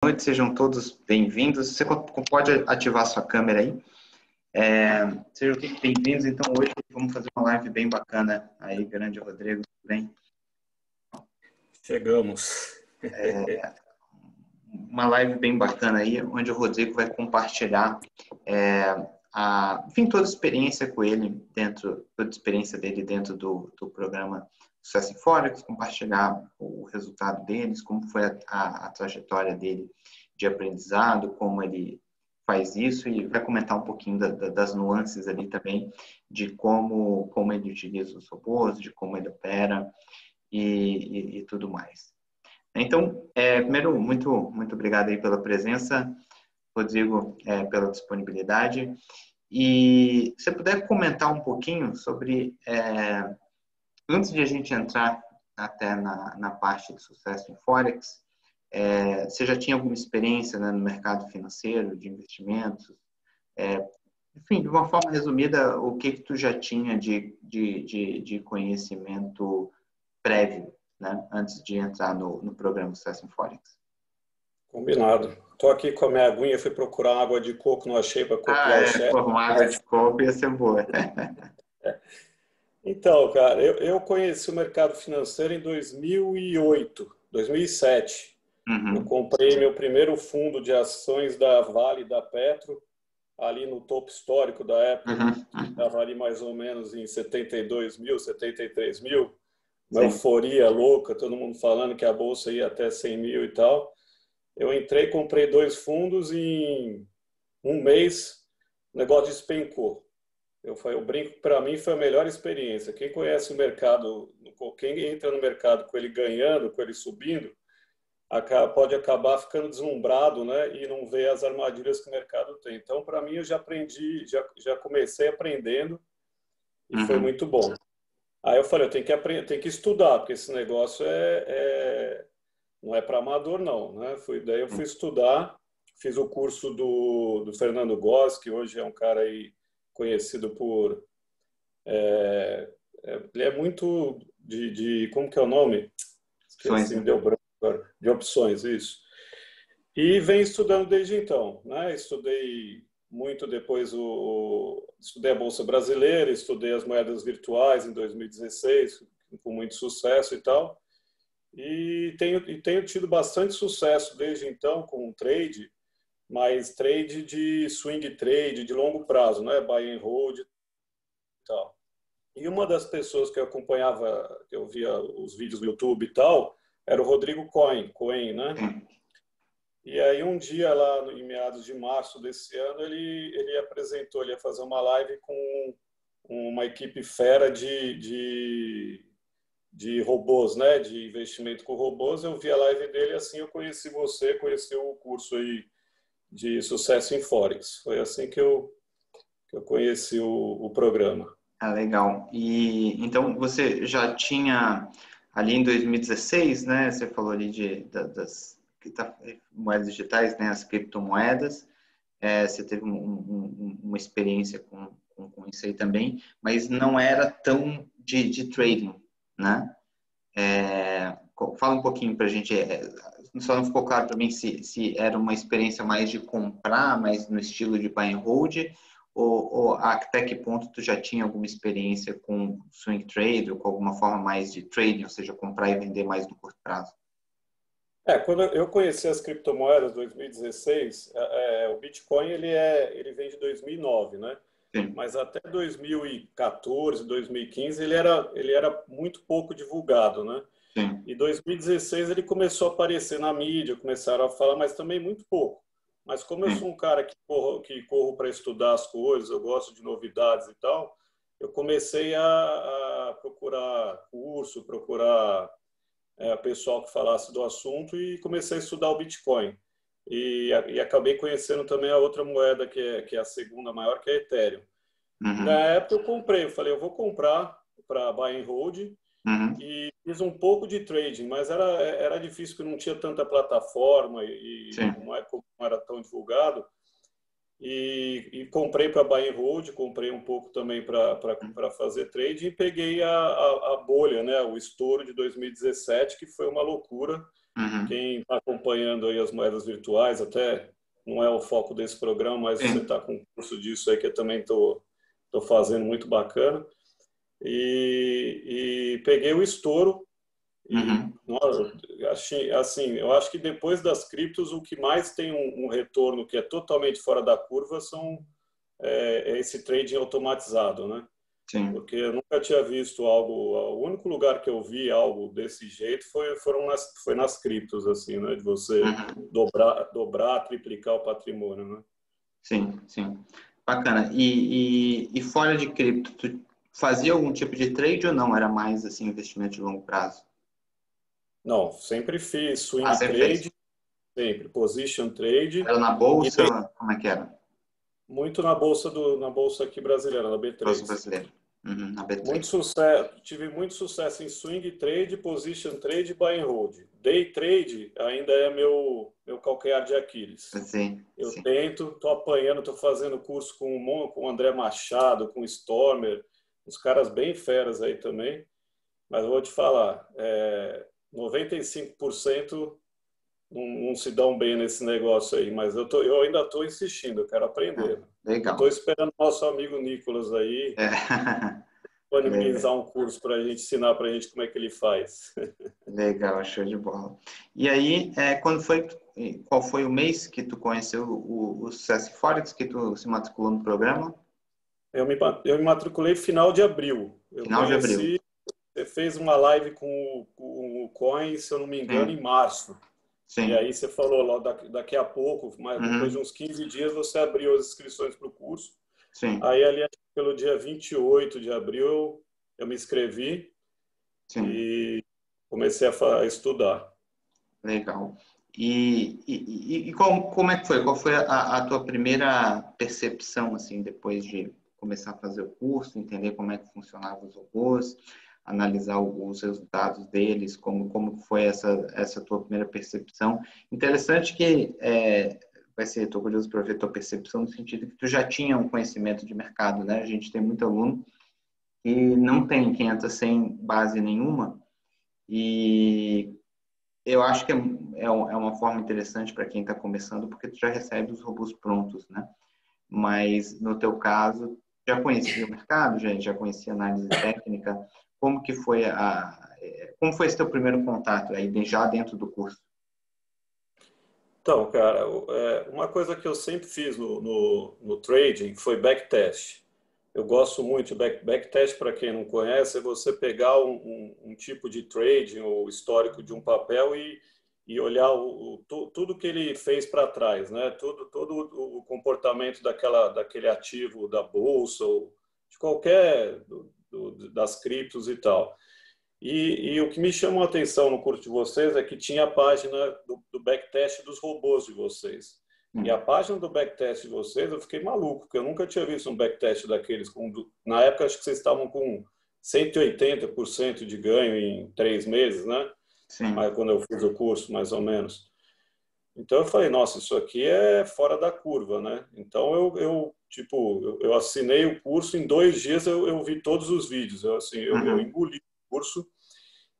Noite, sejam todos bem-vindos. Você pode ativar sua câmera aí? Sejam todos bem-vindos. Então, hoje vamos fazer uma live bem bacana aí, grande Rodrigo, tudo bem? Chegamos. Uma live bem bacana aí, onde o Rodrigo vai compartilhar enfim, toda a experiência com ele toda a experiência dele dentro do programa Sucesso em Forex, compartilhar o resultado deles, como foi a trajetória dele de aprendizado, como ele faz isso, e vai comentar um pouquinho das nuances ali também, de como ele utiliza os robôs, de como ele opera e tudo mais. Então, primeiro, muito obrigado aí pela presença, Rodrigo, pela disponibilidade. E se você puder comentar um pouquinho sobre, antes de a gente entrar até na parte de sucesso em Forex, você já tinha alguma experiência, né, no mercado financeiro, de investimentos? Enfim, de uma forma resumida, o que tu já tinha de conhecimento prévio, né, antes de entrar no programa Sucesso em Forex? Combinado. Estou aqui com a minha aguinha, fui procurar água de coco, não achei para copiar o chefe. Uma água de coco ia ser boa. Então, cara, eu conheci o mercado financeiro em 2008, 2007. Eu comprei meu primeiro fundo de ações da Vale, da Petro, ali no topo histórico da época, que estava ali mais ou menos em 72 mil, 73 mil. Uma euforia louca, todo mundo falando que a bolsa ia até 100 mil e tal. Eu entrei, comprei 2 fundos e em um mês o negócio despencou. Eu brinco que para mim foi a melhor experiência. Quem conhece o mercado, quem entra no mercado com ele ganhando, com ele subindo, pode acabar ficando deslumbrado, né? E não vê as armadilhas que o mercado tem. Então, para mim, eu já aprendi, já comecei aprendendo e foi muito bom. Aí eu falei, eu tenho que aprender, tenho que estudar, porque esse negócio não é para amador, não, né? Daí eu fui estudar, fiz o curso do Fernando Góes, que hoje é um cara aí conhecido por... ele é muito como que é o nome? Esqueci, me deu branco agora. De opções, isso. E venho estudando desde então, né? Estudei muito depois estudei a Bolsa Brasileira, estudei as moedas virtuais em 2016, com muito sucesso e tal. E tenho tido bastante sucesso desde então com o trade, mas trade de swing trade, de longo prazo, né? Buy and hold e tal. E uma das pessoas que eu acompanhava, que eu via os vídeos no YouTube e tal, era o Rodrigo Cohen, né? E aí um dia lá em meados de março desse ano, ele apresentou, ele ia fazer uma live com uma equipe fera de robôs, né, de investimento com robôs. Eu vi a live dele, assim eu conheci você, conheci o curso aí de sucesso em Forex. Foi assim que eu conheci o programa. Ah, legal. E então você já tinha ali em 2016, né? Você falou ali das moedas digitais, né? As criptomoedas. Você teve uma experiência com isso aí também, mas não era tão de trading, né? Fala um pouquinho para a gente, só não ficou claro para mim se era uma experiência mais de comprar, mais no estilo de buy and hold, ou até que ponto tu já tinha alguma experiência com swing trade ou com alguma forma mais de trading, ou seja, comprar e vender mais no curto prazo? Quando eu conheci as criptomoedas em 2016, o Bitcoin ele vem de 2009, né? Sim. Mas até 2014, 2015 ele era muito pouco divulgado, né? Sim. E 2016 ele começou a aparecer na mídia, começaram a falar, mas também muito pouco. Mas como eu sou um cara que corro para estudar as coisas, eu gosto de novidades e tal, eu comecei a procurar curso, procurar pessoal que falasse do assunto e comecei a estudar o Bitcoin. E acabei conhecendo também a outra moeda que é a segunda maior, que é a Ethereum. Na época eu falei, eu vou comprar para buy and hold, e fiz um pouco de trading, mas era difícil porque não tinha tanta plataforma e não era tão divulgado. E comprei para buy and hold, comprei um pouco também para fazer trading e peguei a bolha, né, o estouro de 2017, que foi uma loucura. Uhum. Quem está acompanhando aí as moedas virtuais, até não é o foco desse programa, mas você está com um curso disso aí que eu também estou fazendo muito bacana. E peguei o estouro e Uhum. nossa, achei, assim, eu acho que depois das criptos o que mais tem um retorno que é totalmente fora da curva é esse trading automatizado, né? Sim. Porque eu nunca tinha visto algo. O único lugar que eu vi algo desse jeito foi nas criptos, assim, né? De você Uhum. dobrar, triplicar o patrimônio, né? Sim, sim. Bacana. E fora de cripto, tu fazia algum tipo de trade ou não? Era mais assim, investimento de longo prazo? Não, sempre fiz Ah, swing você fez. trade, sempre position trade Era na e bolsa? Como é que era? muito na bolsa aqui brasileira, na Bolsa B3. brasileira. Uhum, na Muito B3. sucesso, tive muito sucesso em swing trade, position trade e buy and hold. Day trade ainda é meu calcanhar de Aquiles. Sim, Eu sim. tento, estou apanhando, estou fazendo curso com o André Machado, com o Stormer, uns caras bem feras aí também. Mas eu vou te falar, 95% não se dão bem nesse negócio aí, mas eu ainda estou insistindo, eu quero Ah, aprender. Eu estou legal. esperando o nosso amigo Nicolas aí É. disponibilizar um curso para a gente ensinar para a gente como é que ele faz. Legal, show de bola. E aí, qual foi o mês que tu conheceu o CS Forex, que tu se matriculou no programa? Eu me matriculei final de abril. Eu Final de abril. conheci, você fez uma live com o Coin, se eu não me engano, em Sim, março. E sim. aí você falou, lá daqui a pouco, mas depois de Uhum, uns 15 dias, você abriu as inscrições para o curso. sim, Aí, ali, acho que pelo dia 28 de abril, eu me inscrevi sim. e comecei a estudar. Legal. E como é que foi? Qual foi a tua primeira percepção, assim, depois de começar a fazer o curso, entender como é que funcionavam os robôs, analisar os resultados deles, como foi essa tua primeira percepção? Interessante que estou curioso para ver a tua percepção no sentido que tu já tinha um conhecimento de mercado, né? A gente tem muito aluno que não tem, que entra sem base nenhuma e eu acho que é uma forma interessante para quem está começando, porque tu já recebe os robôs prontos, né? Mas no teu caso, já conhecia o mercado, já conhecia a análise técnica. Como foi esse teu primeiro contato aí, já dentro do curso? Então, cara, uma coisa que eu sempre fiz no trading foi backtest. Eu gosto muito de backtest, para quem não conhece, é você pegar um tipo de trading ou histórico de um papel e olhar tudo que ele fez para trás, né? Todo o comportamento daquele ativo da bolsa ou de qualquer das criptos e tal. E o que me chamou a atenção no curso de vocês é que tinha a página do backtest dos robôs de vocês. E a Hum, página do backtest de vocês, eu fiquei maluco, porque eu nunca tinha visto um backtest daqueles. Na época, acho que vocês estavam com 180% de ganho em 3 meses, né? sim. Mas quando eu fiz o curso, mais ou menos. Então eu falei, nossa, isso aqui é fora da curva, né? Então eu assinei o curso, em 2 dias eu vi todos os vídeos. Eu Uhum, engoli o curso.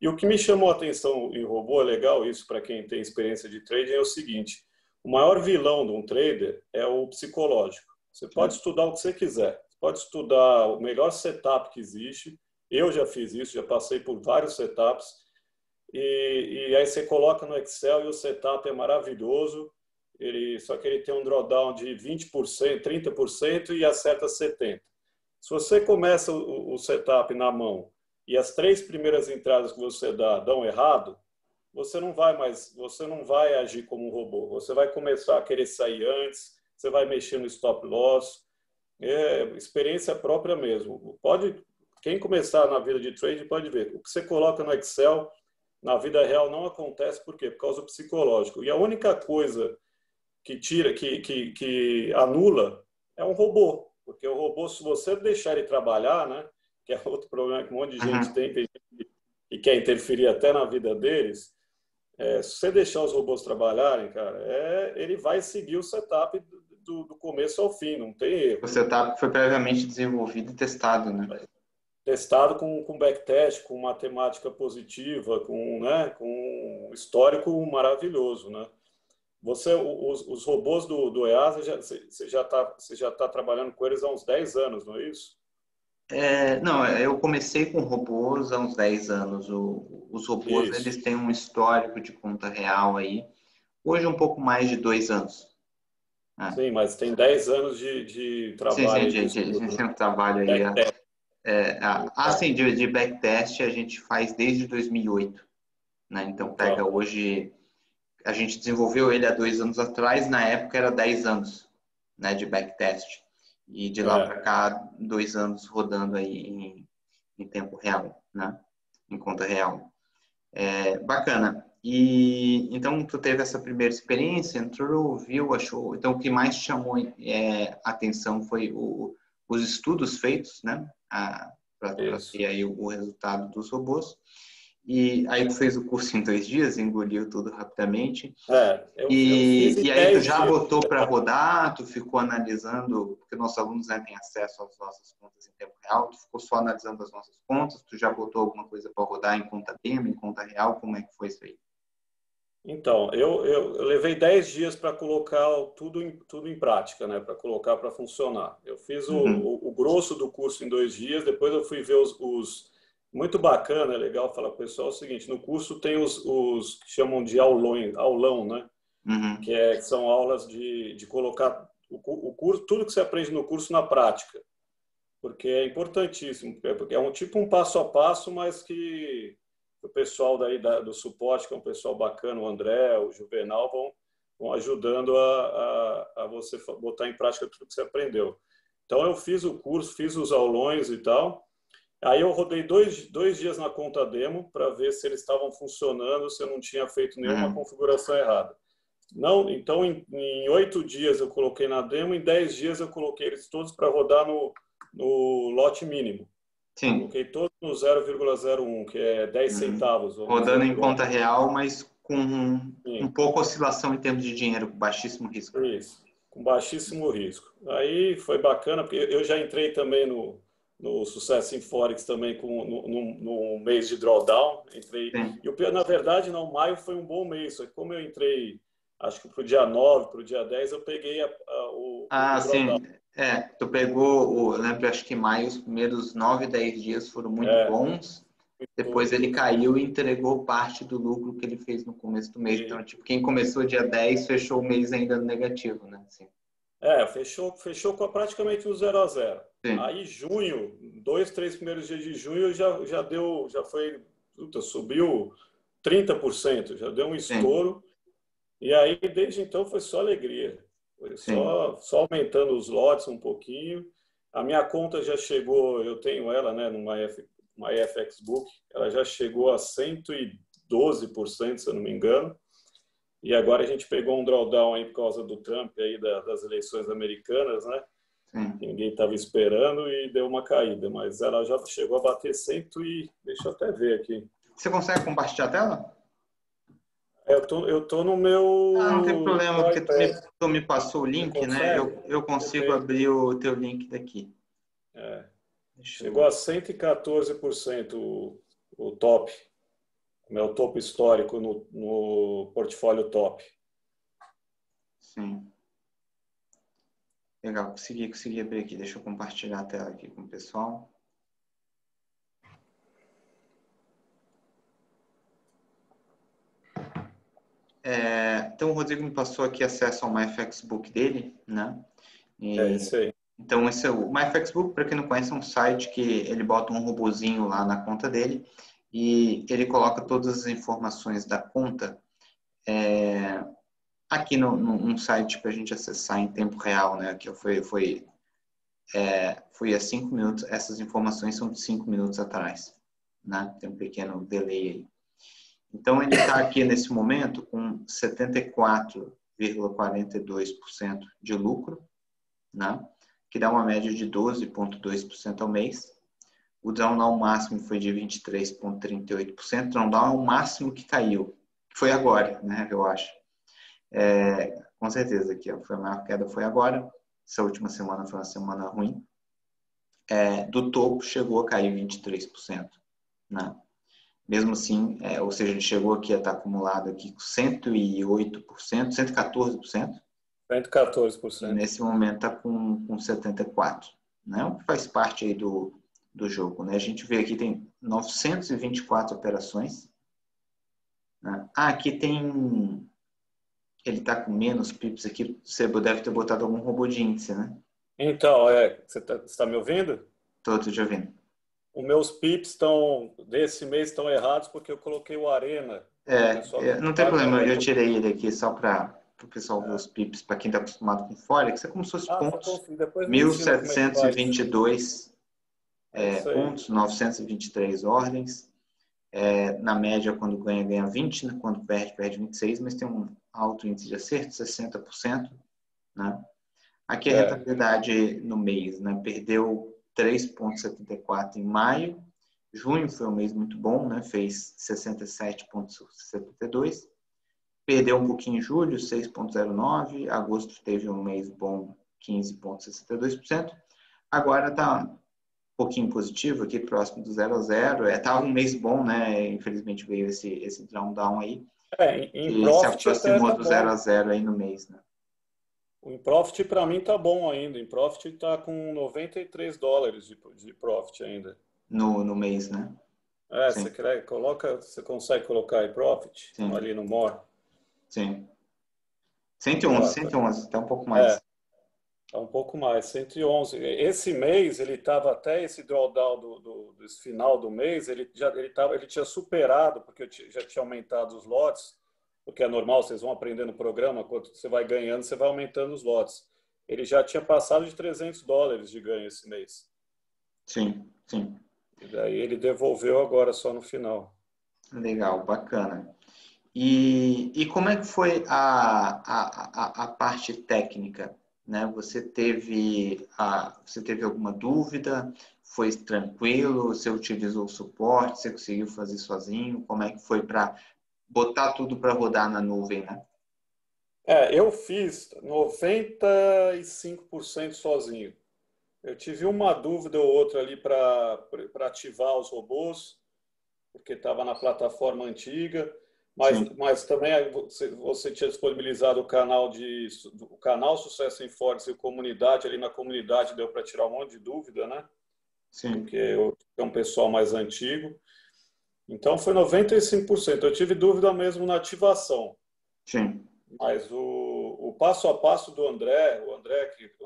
E o que me chamou a atenção em robô, é legal isso para quem tem experiência de trading, é o seguinte: o maior vilão de um trader é o psicológico. Você pode sim. estudar o que você quiser, você pode estudar o melhor setup que existe. Eu já fiz isso, já passei por vários setups. E aí você coloca no Excel e o setup é maravilhoso. Só que ele tem um drawdown de 20%, 30% e acerta 70%. Se você começa o setup na mão e as 3 primeiras entradas que você dão errado, você não vai agir como um robô. Você vai começar a querer sair antes, você vai mexer no stop loss. É experiência própria mesmo. Quem começar na vida de trade pode ver. O que você coloca no Excel, na vida real não acontece. Por quê? Por causa do psicológico. E a única coisa que tira, que anula, é um robô. Porque o robô, se você deixar ele trabalhar, né, que é outro problema que um monte de gente Uhum. tem e quer interferir até na vida deles, se você deixar os robôs trabalharem, cara, ele vai seguir o setup do começo ao fim, não tem O erro. setup foi previamente desenvolvido e testado, né? testado com backtest, com matemática positiva, com um histórico maravilhoso, né? Os robôs do EASA, você já tá trabalhando com eles há uns 10 anos, não é isso? Não, eu comecei com robôs há uns 10 anos. Os robôs, Isso. eles têm um histórico de conta real aí. Hoje um pouco mais de 2 anos. Sim, mas tem 10 anos de Sim, sim, trabalho e de a estudo, gente né? sempre trabalha aí. Backtest. Sim, de backtest a gente faz desde 2008, né? Então pega Então, hoje, a gente desenvolveu ele há 2 anos atrás, na época era 10 anos, né, de backtest. E de lá é, para cá, 2 anos rodando aí em tempo real, né? Em conta real. Bacana. E então tu teve essa primeira experiência, entrou, viu, achou. Então o que mais chamou atenção foi os estudos feitos, né? Para isso. ter aí o resultado dos robôs. E aí tu fez o curso em 2 dias, engoliu tudo rapidamente. Eu fiz em E aí tu 10 já dias. botou para rodar, tu ficou analisando, porque nossos alunos, né, têm acesso às nossas contas em tempo real, tu ficou só analisando as nossas contas, tu já botou alguma coisa para rodar em conta demo, em conta real, como é que foi isso aí? Então, eu levei 10 dias para colocar tudo em prática, né? Para colocar para funcionar. Eu fiz Uhum, o grosso do curso em 2 dias, depois eu fui ver muito bacana, é legal falar para o pessoal o seguinte, no curso tem os que chamam de aulão, né? uhum, Que são aulas de colocar o curso, tudo que você aprende no curso na prática, porque é importantíssimo, porque é tipo um passo a passo, mas que o pessoal do suporte, que é um pessoal bacana, o André, o Juvenal, vão ajudando a você botar em prática tudo que você aprendeu. Então, eu fiz o curso, fiz os aulões e tal. Aí eu rodei dois dias na conta demo para ver se eles estavam funcionando, se eu não tinha feito nenhuma uhum. configuração errada. Não, então, em 8 dias eu coloquei na demo, em 10 dias eu coloquei eles todos para rodar no lote mínimo. Sim. Coloquei todos no 0,01, que é 10 Uhum. centavos, vamos dizer, Rodando em por hora. conta real, mas com um Sim, pouco oscilação em termos de dinheiro, baixíssimo risco. isso, com baixíssimo risco. Aí foi bacana, porque eu já entrei também no Sucesso em Forex também no mês de drawdown. Entrei, Sim. na verdade, não, maio foi um bom mês, só que como eu entrei, acho que para o dia 9, para o dia 10, eu peguei o drawdown. Sim. Tu pegou, eu lembro, acho que em maio, os primeiros 9, 10 dias foram muito É, bons. Depois foi. ele caiu e entregou parte do lucro que ele fez no começo do mês. Então, tipo, quem começou dia 10 fechou o mês ainda no negativo, né? Assim. Fechou com praticamente um 0 a 0. Sim, Aí junho, 2, 3 primeiros dias de junho já foi, puta, subiu 30%, já deu um sim, estouro. E aí desde então foi só alegria, foi sim. só aumentando os lotes um pouquinho. A minha conta já chegou, eu tenho ela, né, numa FX Book, ela já chegou a 112%, se eu não me engano. E agora a gente pegou um drawdown aí por causa do Trump aí das eleições americanas, né? Sim. Ninguém estava esperando e deu uma caída, mas ela já chegou a bater deixa eu até ver aqui. Você consegue compartilhar a tela? Eu tô no Não tem meu problema, porque iPad. tu me passou o Você link, né? consegue? Eu consigo Tentei. abrir o teu link daqui. Deixa Chegou eu. a 114% o top, o meu topo histórico no portfólio top. Sim. Legal, consegui abrir aqui. Deixa eu compartilhar a tela aqui com o pessoal. Então, o Rodrigo me passou aqui acesso ao MyFXBook dele, né? É E, isso aí. então, o MyFXBook, para quem não conhece, é um site que ele bota um robozinho lá na conta dele e ele coloca todas as informações da conta aqui num site para a gente acessar em tempo real, né? Que foi há 5 minutos, essas informações são de 5 minutos atrás, né? Tem um pequeno delay aí. Então, ele está aqui nesse momento com 74,42% de lucro, né? Que dá uma média de 12,2% ao mês. O drawdown máximo foi de 23,38%. O drawdown é o máximo que caiu. Foi agora, né? Eu acho. Com certeza aqui, ó, foi a maior queda, foi agora. Essa última semana foi uma semana ruim. do topo chegou a cair 23%, né? Mesmo assim, ou seja, ele chegou aqui a estar acumulado aqui com 108%, 114%. 114%. E nesse momento está com 74%, né? O que faz parte aí do jogo, né? A gente vê aqui tem 924 operações, né? Aqui tem... Ele está com menos pips aqui. Você deve ter botado algum robô de índice, né? Então, você tá me ouvindo? Tô te ouvindo. Os meus pips desse mês estão errados porque eu coloquei o Arena. Não tem problema, eu tirei ele aqui só para o pessoal ver os pips, para quem está acostumado com Forex, é como se fosse pontos. Depois me ensina como é que faz. 1.722 pontos, 923 ordens. Na média, quando ganha 20, né? Quando perde 26, mas tem um alto índice de acerto, 60%. Né? Aqui a rentabilidade no mês, né? Perdeu 3,74 em maio. Junho foi um mês muito bom, né? Fez 67,72. Perdeu um pouquinho em julho, 6,09. Agosto teve um mês bom, 15,62%. Agora está um pouquinho positivo, aqui próximo do 0 a 0. Estava um mês bom, né? Infelizmente veio esse down aí. Em profit se até aproximou tá do 0 a 0 aí no mês, né? O profit para mim tá bom ainda. Em profit está com $93 de profit ainda. No mês, né? Sim. Você consegue colocar em profit? Sim. Ali no More? Sim. 111, até um pouco mais. Tá um pouco mais, 111. Esse mês ele estava até esse drawdown desse final do mês, ele tinha superado, porque eu já tinha aumentado os lotes, o que é normal, vocês vão aprendendo no programa, quando você vai ganhando, você vai aumentando os lotes. Ele já tinha passado de $300 de ganho esse mês. Sim. E daí ele devolveu agora só no final. Legal, bacana. E como é que foi a parte técnica? Né? Você teve alguma dúvida? Foi tranquilo? Você utilizou o suporte? Você conseguiu fazer sozinho? Como é que foi para botar tudo para rodar na nuvem, né? Eu fiz 95% sozinho. Eu tive uma dúvida ou outra ali para ativar os robôs, porque estava na plataforma antiga, mas também você tinha disponibilizado o canal Sucesso em Forex e comunidade, ali na comunidade deu para tirar um monte de dúvida, né? Sim. Porque é um pessoal mais antigo. Então foi 95%. Eu tive dúvida mesmo na ativação. Sim. Mas o passo a passo do André, o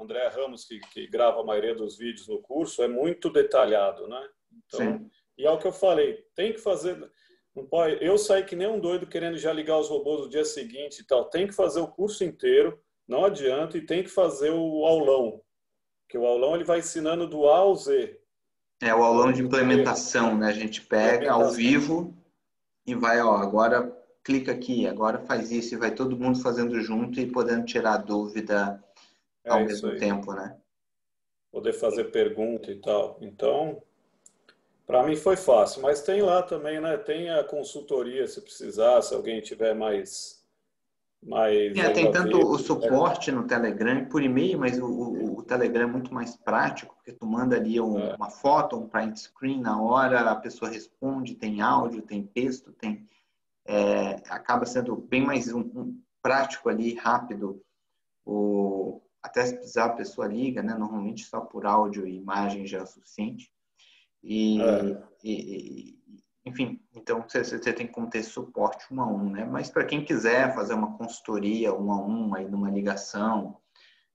André Ramos, que grava a maioria dos vídeos no curso, é muito detalhado, né? Então, Sim. E é o que eu falei, tem que fazer. Não pode, eu saí que nem um doido querendo já ligar os robôs no dia seguinte e tal. Tem que fazer o curso inteiro, não adianta, e tem que fazer o aulão. Porque o aulão ele vai ensinando do A ao Z. O aulão de implementação, né? A gente pega ao vivo e vai, agora clica aqui, agora faz isso, e vai todo mundo fazendo junto e podendo tirar dúvida ao mesmo tempo, né? Poder fazer pergunta e tal. Então, para mim foi fácil, mas tem lá também, né? Tem a consultoria se precisar, se alguém tiver mais tem tanto o suporte no Telegram e por e-mail, mas o Telegram é muito mais prático, porque tu manda ali uma foto, um print screen na hora, a pessoa responde, tem áudio, tem texto, acaba sendo bem mais prático ali, rápido. Até se precisar a pessoa liga, né? Normalmente só por áudio e imagem já é o suficiente. Enfim, então você tem como ter suporte 1 a 1, né? Mas para quem quiser fazer uma consultoria 1 a 1, aí numa ligação,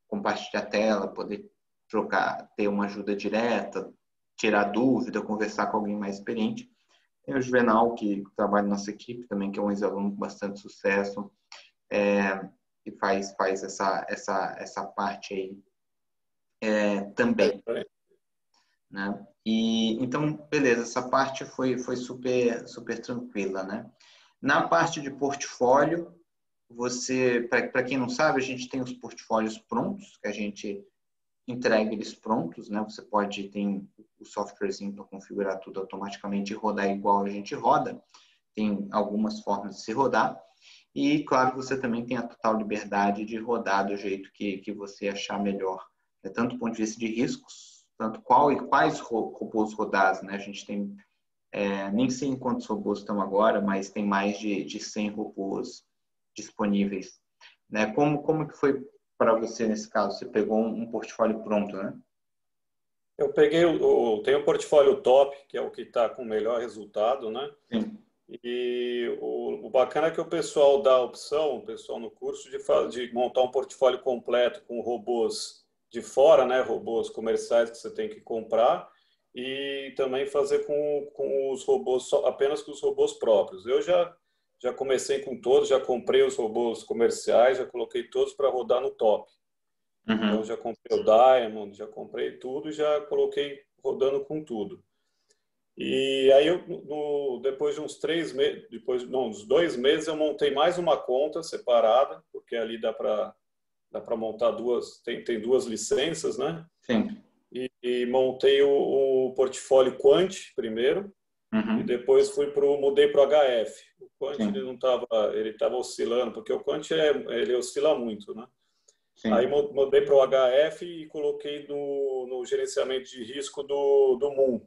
compartilhar a tela, poder trocar, ter uma ajuda direta, tirar dúvida, conversar com alguém mais experiente. Tem o Juvenal, que trabalha na nossa equipe também, que é um ex-aluno com bastante sucesso, e faz essa parte aí também. Né? E então, beleza, essa parte foi super tranquila, né? Na parte de portfólio, para quem não sabe, a gente tem os portfólios prontos, que a gente entrega eles prontos, né? Você ter o softwarezinho para configurar tudo automaticamente e rodar igual a gente roda. Tem algumas formas de se rodar. E, claro, você também tem a total liberdade de rodar do jeito que você achar melhor. Tanto do ponto de vista de riscos, tanto qual e quais robôs rodados, né? A gente tem, nem sei em quantos robôs estão agora, mas tem mais de 100 robôs disponíveis, né? Como que foi para você nesse caso? Você pegou um portfólio pronto, né? Eu peguei tenho o portfólio top, que é o que está com o melhor resultado, né? Sim. E o bacana é que o pessoal dá a opção, o pessoal no curso, de montar um portfólio completo com robôs de fora, né? Robôs comerciais que você tem que comprar, e também fazer com os robôs, apenas com os robôs próprios. Eu já comecei com todos, já comprei os robôs comerciais, já coloquei todos para rodar no top. Então, já comprei o Diamond, já comprei tudo e já coloquei rodando com tudo. E aí, depois de uns 3 meses, uns 2 meses, eu montei mais uma conta separada, porque ali dá para montar duas, tem duas licenças, né? Sim. E montei o portfólio Quant primeiro, e depois mudei para o HF. O Quant ele estava oscilando, porque o Quant ele oscila muito, né? Sim. Aí mudei para o HF e coloquei no gerenciamento de risco do Moon,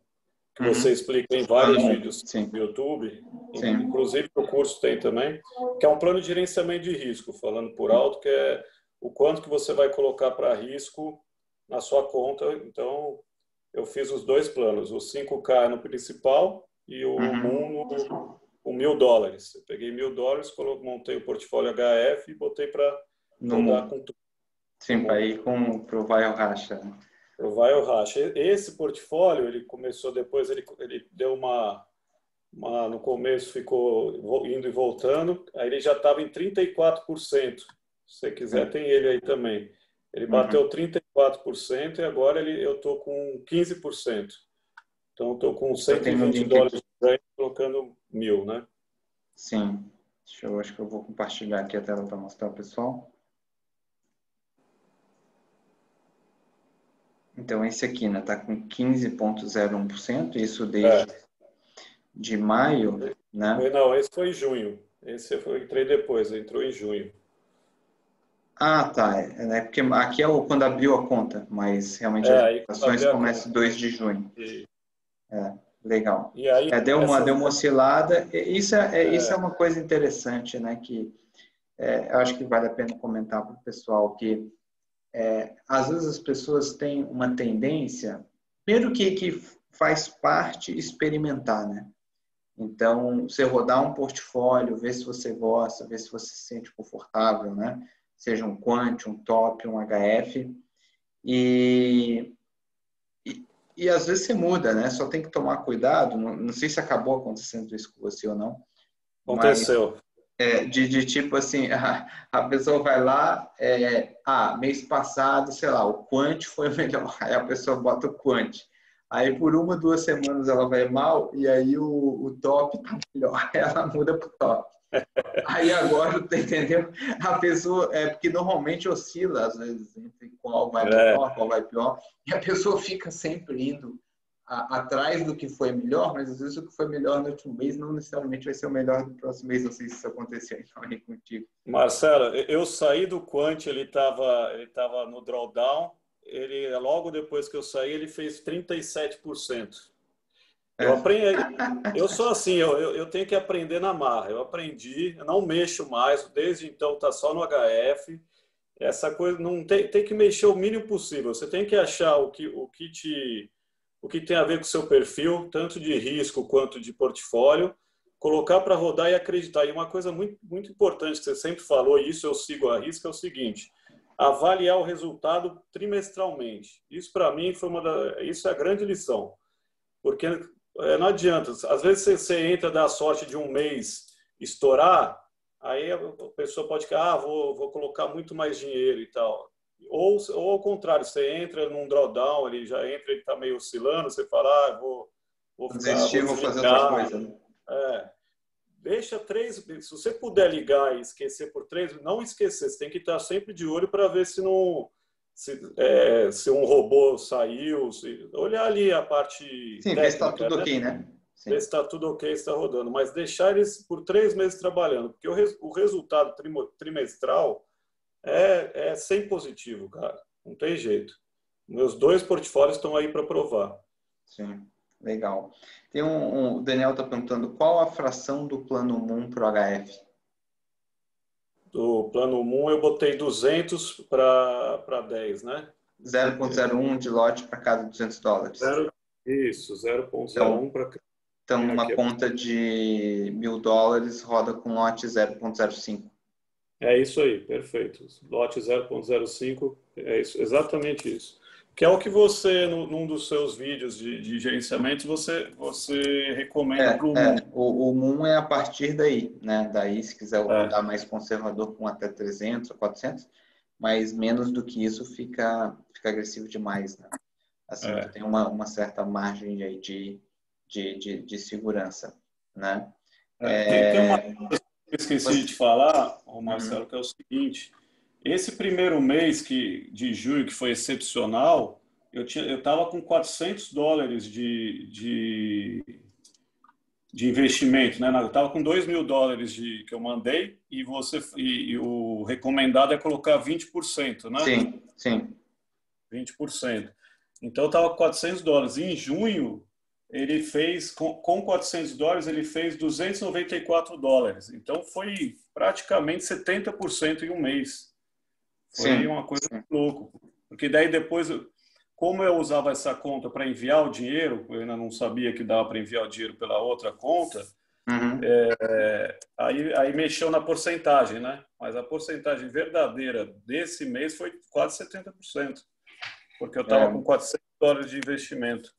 que você explica em vários vídeos no YouTube, inclusive o curso tem também, que é um plano de gerenciamento de risco, falando por alto, que é o quanto que você vai colocar para risco na sua conta. Então, eu fiz os dois planos, o 5K no principal e o Moon com $1.000. Eu peguei $1.000, montei o portfólio HF e botei para rodar com tudo. Sim, para ir para o Vai ou Racha. O Vai ou Racha. Esse portfólio, ele começou depois, ele deu no começo ficou indo e voltando, aí ele já estava em 34%. Se você quiser, tem ele aí também. Ele bateu 34% e agora eu estou com 15%. Então, eu estou com $120 de ganho, colocando 1.000, né? Sim. Acho que eu vou compartilhar aqui a tela para mostrar ao pessoal. Então, esse aqui está com 15,01%, isso desde de maio, né? Não, esse foi em junho. Entrei depois, entrou em junho. Ah, tá. Porque aqui é quando abriu a conta, mas realmente as ações começam 2 de junho. Legal. E aí, deu uma oscilada. Isso é uma coisa interessante, né? Que eu acho que vale a pena comentar para o pessoal que às vezes as pessoas têm uma tendência, primeiro que faz parte experimentar, né? Então, você rodar um portfólio, ver se você gosta, ver se você se sente confortável, né? Seja um Quant, um Top, um HF. E às vezes você muda, né? Só tem que tomar cuidado. Não sei se acabou acontecendo isso com você ou não. Aconteceu. De tipo assim, a pessoa vai lá, mês passado, sei lá, o Quant foi melhor. Aí a pessoa bota o Quant. Aí por 1, 2 semanas ela vai mal e aí o top tá melhor. Ela muda pro top. Aí agora, entendeu? A pessoa, porque normalmente oscila, às vezes, entre qual vai melhor, qual vai pior. E a pessoa fica sempre indo atrás do que foi melhor, mas às vezes o que foi melhor no último mês não necessariamente vai ser o melhor do próximo mês. Não sei se isso aconteceu então aí contigo. Marcelo, eu saí do Quant, ele tava no drawdown, logo depois que eu saí, ele fez 37%. Eu sou assim, eu tenho que aprender na marra. Eu aprendi, eu não mexo mais, desde então tá só no HF. Essa coisa não tem que mexer o mínimo possível. Você tem que achar o que tem a ver com o seu perfil, tanto de risco quanto de portfólio, colocar para rodar e acreditar. E uma coisa muito, muito importante que você sempre falou, e isso eu sigo à risca, é o seguinte: avaliar o resultado trimestralmente. Isso para mim isso é a grande lição, porque não adianta. Às vezes você entra da sorte de um mês estourar, aí a pessoa pode ficar, vou colocar muito mais dinheiro e tal. Ou ao contrário, você entra num drawdown, ele está meio oscilando, você fala, vou desistir, vou fazer outra coisa. Deixa 3, se você puder ligar e esquecer por 3, não esquecer, você tem que estar sempre de olho para ver se um robô saiu, olhar ali a parte técnica, ver se está tudo ok, né? Ver se está tudo ok, está rodando, mas deixar eles por 3 meses trabalhando, porque o resultado trimestral é 100 positivo, cara, não tem jeito. Meus 2 portfólios estão aí para provar. Sim, legal. Tem o Daniel está perguntando qual a fração do plano Moon para o HF? Do plano Moon eu botei 200 para 10, né? 0,01 de lote para cada $200. Isso, 0,01 para cada. Então, numa conta de $1.000, roda com lote 0,05. É isso aí, perfeito. Lote 0,05, é isso, exatamente isso. Que é o que você, num dos seus vídeos de gerenciamento, você recomenda para o Moon. O Moon é a partir daí, né? Daí, se quiser rodar mais conservador com até 300 ou 400, mas menos do que isso fica agressivo demais, né? Assim, tem uma certa margem aí de segurança, né? Tem uma coisa que eu esqueci de falar, Marcelo, que é o seguinte: esse primeiro mês de julho, que foi excepcional, eu estava com $400 de investimento, né? Eu estava com $2.000 que eu mandei e o recomendado é colocar 20%, né? Sim. 20%. Então eu estava com $400. Em junho ele fez com $400 ele fez $294. Então foi praticamente 70% em um mês. Foi uma coisa louca. Porque daí depois, como eu usava essa conta para enviar o dinheiro, eu ainda não sabia que dava para enviar o dinheiro pela outra conta, aí mexeu na porcentagem, né? Mas a porcentagem verdadeira desse mês foi quase 70%. Porque eu estava com $400 de investimento.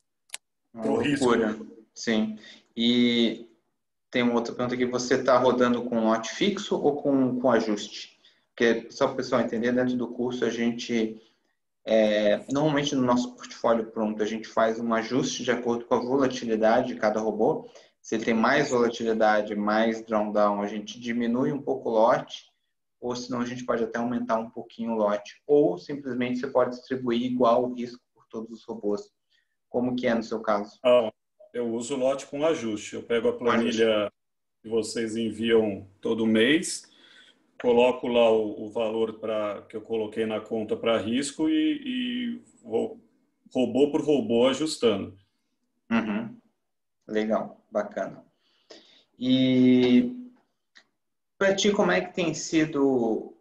Uma loucura. Sim. E tem uma outra pergunta aqui. Você está rodando com lote fixo ou com ajuste? Porque, só para o pessoal entender, dentro do curso a gente... normalmente no nosso portfólio pronto, a gente faz um ajuste de acordo com a volatilidade de cada robô. Se ele tem mais volatilidade, mais drawdown, a gente diminui um pouco o lote, ou senão a gente pode até aumentar um pouquinho o lote. Ou simplesmente você pode distribuir igual o risco por todos os robôs. Como que é no seu caso? Eu uso o lote com ajuste. Eu pego a planilha que vocês enviam todo mês, coloco lá o valor que eu coloquei na conta para risco e vou robô por robô ajustando. Legal, bacana. E para ti, como é que tem sido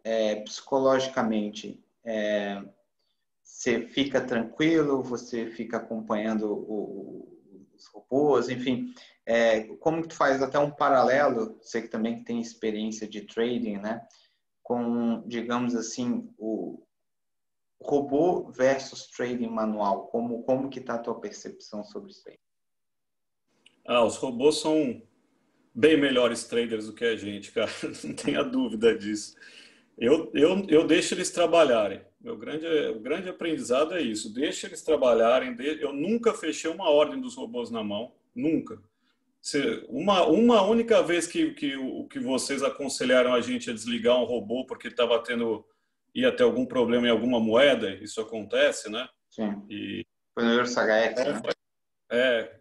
psicologicamente? Você fica tranquilo? Você fica acompanhando os robôs? Enfim, como que tu faz até um paralelo? Você que também tem experiência de trading, né? Com, digamos assim, o robô versus trading manual. Como que está a tua percepção sobre isso aí? Os robôs são bem melhores traders do que a gente, cara. Não tenha dúvida disso. Eu deixo eles trabalharem. O grande aprendizado é isso. Deixa eles trabalharem. Eu nunca fechei uma ordem dos robôs na mão. Nunca. Uma única vez que vocês aconselharam a gente a desligar um robô porque ia ter algum problema em alguma moeda, isso acontece, né? Sim. Foi no EuroSagaX, né?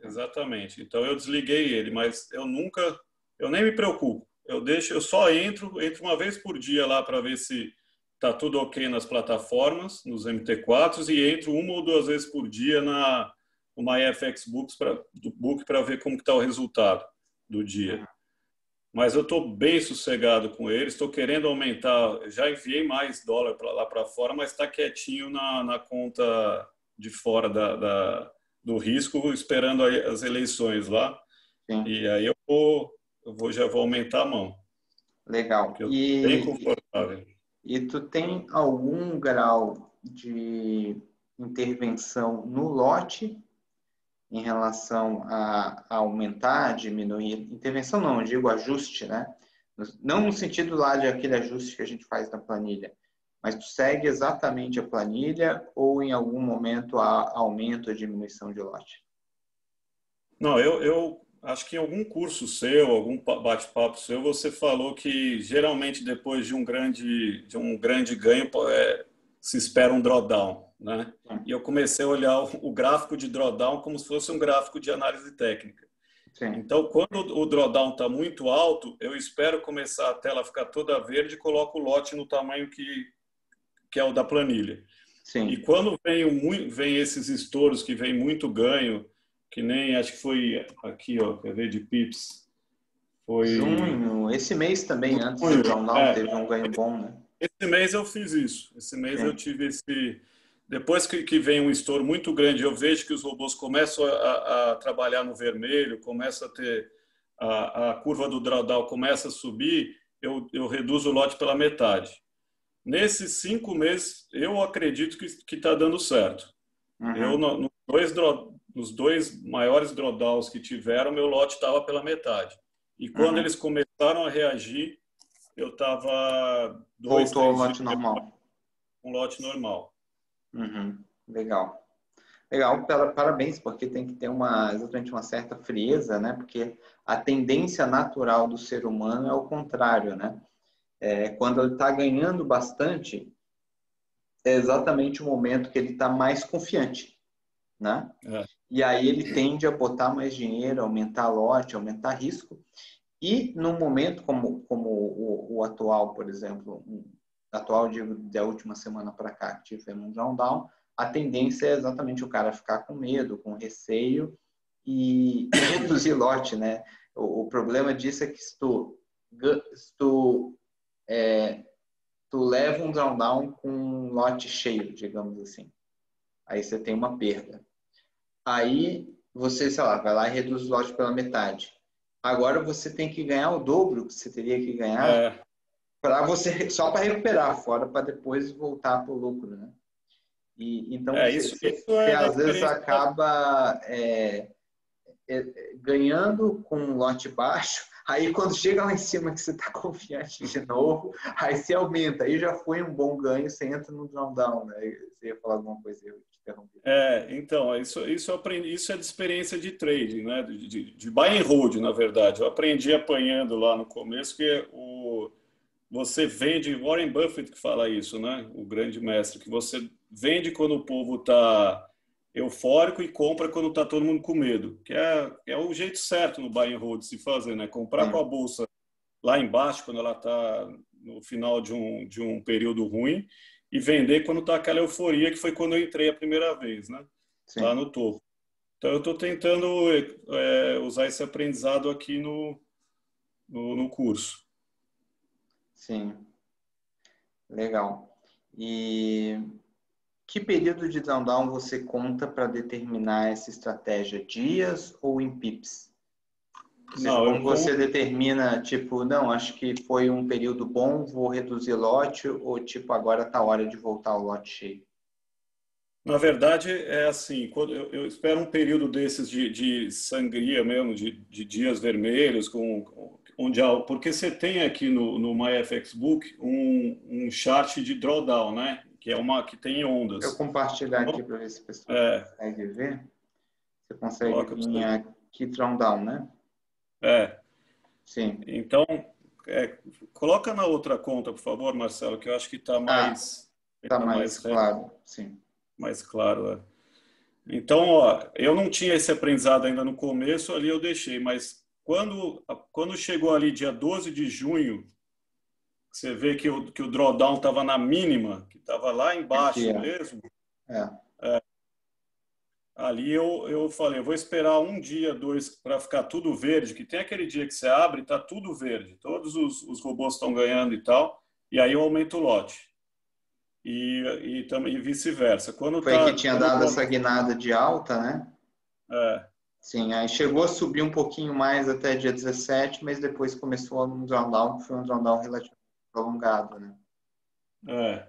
Exatamente. Então eu desliguei ele, mas eu nem me preocupo. Eu só entro uma vez por dia lá para ver se tá tudo ok nas plataformas, nos MT4s, e entro uma ou duas vezes por dia no MyFX Book para ver como que tá o resultado do dia. Mas eu estou bem sossegado com eles, estou querendo aumentar, já enviei mais dólar lá para fora, mas está quietinho na conta de fora do risco, esperando as eleições lá. Sim. E aí já vou aumentar a mão. Legal. Bem confortável. E tu tem algum grau de intervenção no lote em relação a aumentar, diminuir? Intervenção não, eu digo ajuste, né? Não no sentido lá de aquele ajuste que a gente faz na planilha, mas tu segue exatamente a planilha ou em algum momento há aumento ou diminuição de lote? Não, eu acho que em algum curso seu, algum bate-papo seu, você falou que geralmente depois de um grande ganho se espera um drawdown, né? E eu comecei a olhar o gráfico de drawdown como se fosse um gráfico de análise técnica. Sim. Então, quando o drawdown está muito alto, eu espero começar a tela ficar toda verde e coloco o lote no tamanho que é o da planilha. Sim. E quando vem esses estouros que vem muito ganho, que nem, acho que foi aqui, ó, quer ver, de pips, foi... Junho, esse mês também, antes do drawdown, teve um ganho bom, né? Esse mês eu fiz isso. Esse mês eu tive esse... Depois que vem um estouro muito grande, eu vejo que os robôs começam a trabalhar no vermelho, começa a ter... A curva do drawdown começa a subir, eu reduzo o lote pela metade. Nesses 5 meses, eu acredito que está dando certo. Eu, nos dois maiores drawdowns que tiveram, meu lote estava pela metade. E quando eles começaram a reagir, eu estava... Voltou ao lote normal. Um lote normal. Legal. Legal, parabéns, porque tem que ter exatamente uma certa frieza, né? Porque a tendência natural do ser humano é o contrário, né? Quando ele está ganhando bastante, é exatamente o momento que ele está mais confiante, né? E aí ele tende a botar mais dinheiro, aumentar lote, aumentar risco. E num momento como o atual, por exemplo, atual da última semana para cá, que tivemos um drawdown, a tendência é exatamente o cara ficar com medo, com receio e reduzir lote, né? O problema disso é que se tu leva um drawdown com um lote cheio, digamos assim, aí você tem uma perda. Aí você, sei lá, vai lá e reduz o lote pela metade. Agora você tem que ganhar o dobro que você teria que ganhar para você só para recuperar, fora para depois voltar para o lucro, né? E então você às vezes acaba ganhando com um lote baixo. Aí quando chega lá em cima que você está confiante de novo, aí você aumenta. Aí já foi um bom ganho, você entra no drawdown, né? Você ia falar alguma coisa, eu te interrompi. Então, isso eu aprendi, isso é de experiência de trading, né? De buy and hold, na verdade. Eu aprendi apanhando lá no começo que você vende, Warren Buffett que fala isso, né? O grande mestre, que você vende quando o povo está eufórico e compra quando está todo mundo com medo, que é o jeito certo no buy and hold de se fazer, né? Comprar com a bolsa lá embaixo, quando ela está no final de um período ruim, e vender quando está aquela euforia, que foi quando eu entrei a primeira vez, né? Sim. Lá no topo. Então, eu estou tentando usar esse aprendizado aqui no curso. Sim. Legal. E que período de drawdown você conta para determinar essa estratégia? Dias ou em pips? Como você determina, tipo, não, acho que foi um período bom, vou reduzir lote, ou tipo, agora está a hora de voltar ao lote cheio? Na verdade, é assim, quando eu espero um período desses de sangria mesmo, de dias vermelhos, porque você tem aqui no MyFXBook um chart de drawdown, né? Que tem ondas. Eu compartilhar aqui para ver se a pessoa consegue ver. Você consegue vir aqui drawdown, né? Sim. Então, coloca na outra conta, por favor, Marcelo, que eu acho que está mais... Está mais claro, sim. Mais claro, Então, eu não tinha esse aprendizado ainda no começo, ali eu deixei, mas quando chegou ali dia 12 de junho, você vê que o drawdown estava na mínima, que estava lá embaixo aqui, mesmo, ali eu falei, eu vou esperar um dia, 2, para ficar tudo verde, que tem aquele dia que você abre e está tudo verde, todos os robôs estão ganhando e tal, e aí eu aumento o lote. E vice-versa. Foi que tinha dado essa guinada de alta, né? Sim, aí chegou a subir um pouquinho mais até dia 17, mas depois começou um drawdown, que foi um drawdown relativamente prolongado, né?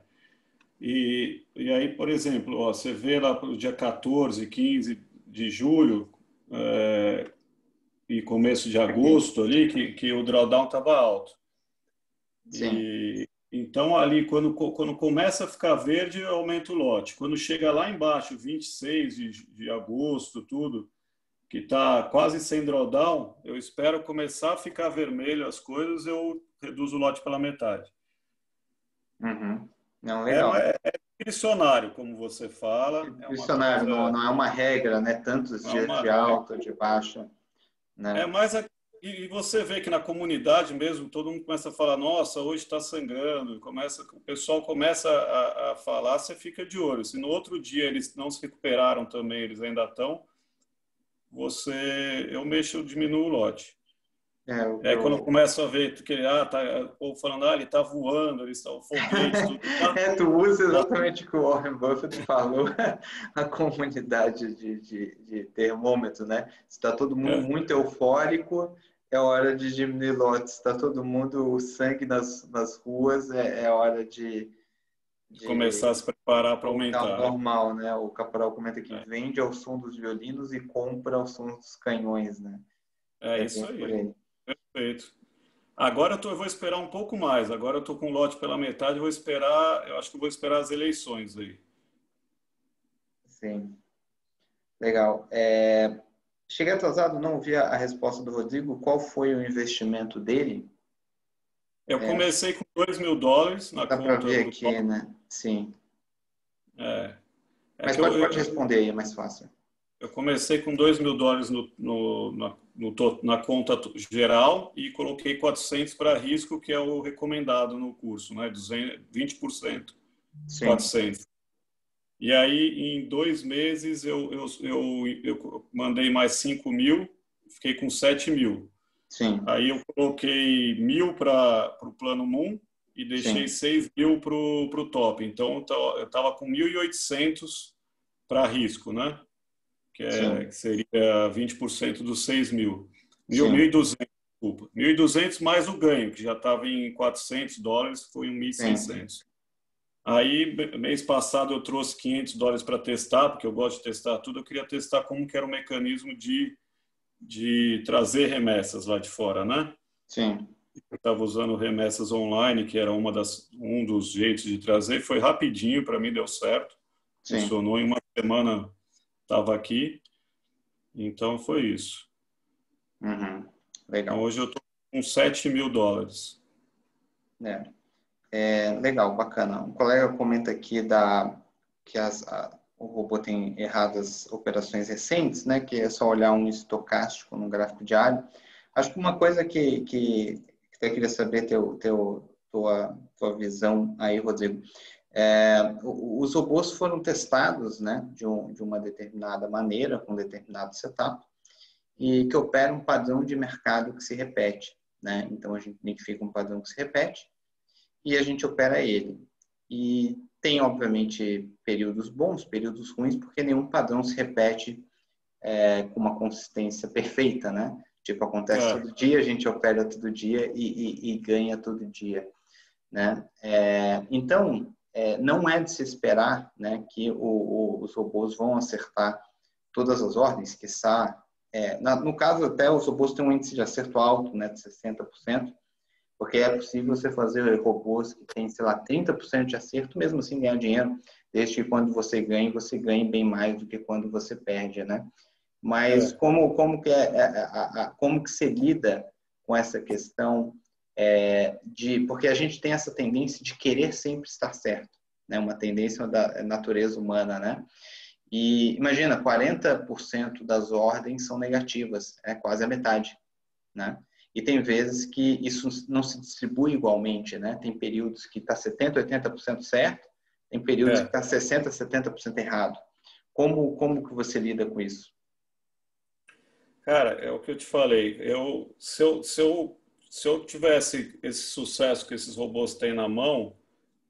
E aí, por exemplo, você vê lá para o dia 14, 15 de julho e começo de agosto ali, que o drawdown estava alto. Sim. Então, ali, quando começa a ficar verde, eu aumento o lote. Quando chega lá embaixo, 26 de agosto, tudo, que está quase sem drawdown, eu espero começar a ficar vermelho as coisas, eu reduzo o lote pela metade. Não, legal. É discricionário, como você fala. Discricionário, não é uma regra, né? Tantos dias de alta, de baixa. Né? É mais E você vê que na comunidade mesmo, todo mundo começa a falar, nossa, hoje está sangrando, o pessoal começa a falar, você fica de olho. Se no outro dia eles não se recuperaram também, eles ainda estão, eu diminuo o lote. E aí quando eu começo a ver que o povo falando, ele está voando, eles estão foguete, tudo. Tu usa exatamente o que o Warren Buffett falou, a comunidade de termômetro, né? Se está todo mundo muito eufórico, é hora de diminuir lotes. Se está todo mundo, o sangue nas ruas, é hora de começar a se preparar para aumentar. Normal, né? O Caporal comenta que vende ao som dos violinos e compra ao som dos canhões, né? É isso aí. Perfeito. Agora eu vou esperar um pouco mais. Agora eu estou com o lote pela metade, eu acho que eu vou esperar as eleições aí. Sim. Legal. Cheguei atrasado, não ouvi a resposta do Rodrigo. Qual foi o investimento dele? Eu comecei com $2.000 na conta. Dá para ver aqui, né? Sim. Mas pode responder aí, é mais fácil. Eu comecei com $2.000 na conta geral e coloquei 400 para risco, que é o recomendado no curso, né? 20%. Sim. 400. E aí, em 2 meses, eu mandei mais 5.000, fiquei com 7.000. Sim. Aí eu coloquei 1.000 para o plano Moon e deixei 6.000 para o top. Então, eu estava com 1.800 para risco, né? Que seria 20% dos 6.000. 1.200, desculpa. 1.200 mais o ganho, que já estava em $400, foi 1.600. Aí, mês passado, eu trouxe $500 para testar, porque eu gosto de testar tudo. Eu queria testar como que era o mecanismo de trazer remessas lá de fora, né? Sim. Eu estava usando remessas online, que era um dos jeitos de trazer. Foi rapidinho, para mim deu certo. Sim. Funcionou, em uma semana estava aqui. Então, foi isso. Uhum. Legal. Então, hoje eu estou com $7.000. Legal, bacana. Um colega comenta aqui que o robô tem errado as operações recentes, né? Que é só olhar um estocástico no gráfico diário. Acho que uma coisa que eu queria saber tua visão aí, Rodrigo. Os robôs foram testados, né? De uma determinada maneira, com um determinado setup, e que opera um padrão de mercado que se repete, né? Então a gente identifica um padrão que se repete e a gente opera ele. E tem, obviamente, períodos bons, períodos ruins, porque nenhum padrão se repete com uma consistência perfeita, né? Tipo, acontece todo dia, a gente opera todo dia e ganha todo dia, né? Então, não é de se esperar, né, que os robôs vão acertar todas as ordens, quiçá. No caso, até os robôs têm um índice de acerto alto, né, de 60%, porque é possível você fazer robôs que têm, sei lá, 30% de acerto, mesmo assim ganhar dinheiro, desde que quando você ganhe bem mais do que quando você perde, né? Mas como que se lida com essa questão porque a gente tem essa tendência de querer sempre estar certo, né? Uma tendência da natureza humana, né? E imagina, 40% das ordens são negativas, é quase a metade, né? E tem vezes que isso não se distribui igualmente, né? Tem períodos que está 70%, 80% certo, tem períodos que está 60%, 70% errado. Como que você lida com isso? Cara, é o que eu te falei. Se eu tivesse esse sucesso que esses robôs têm na mão,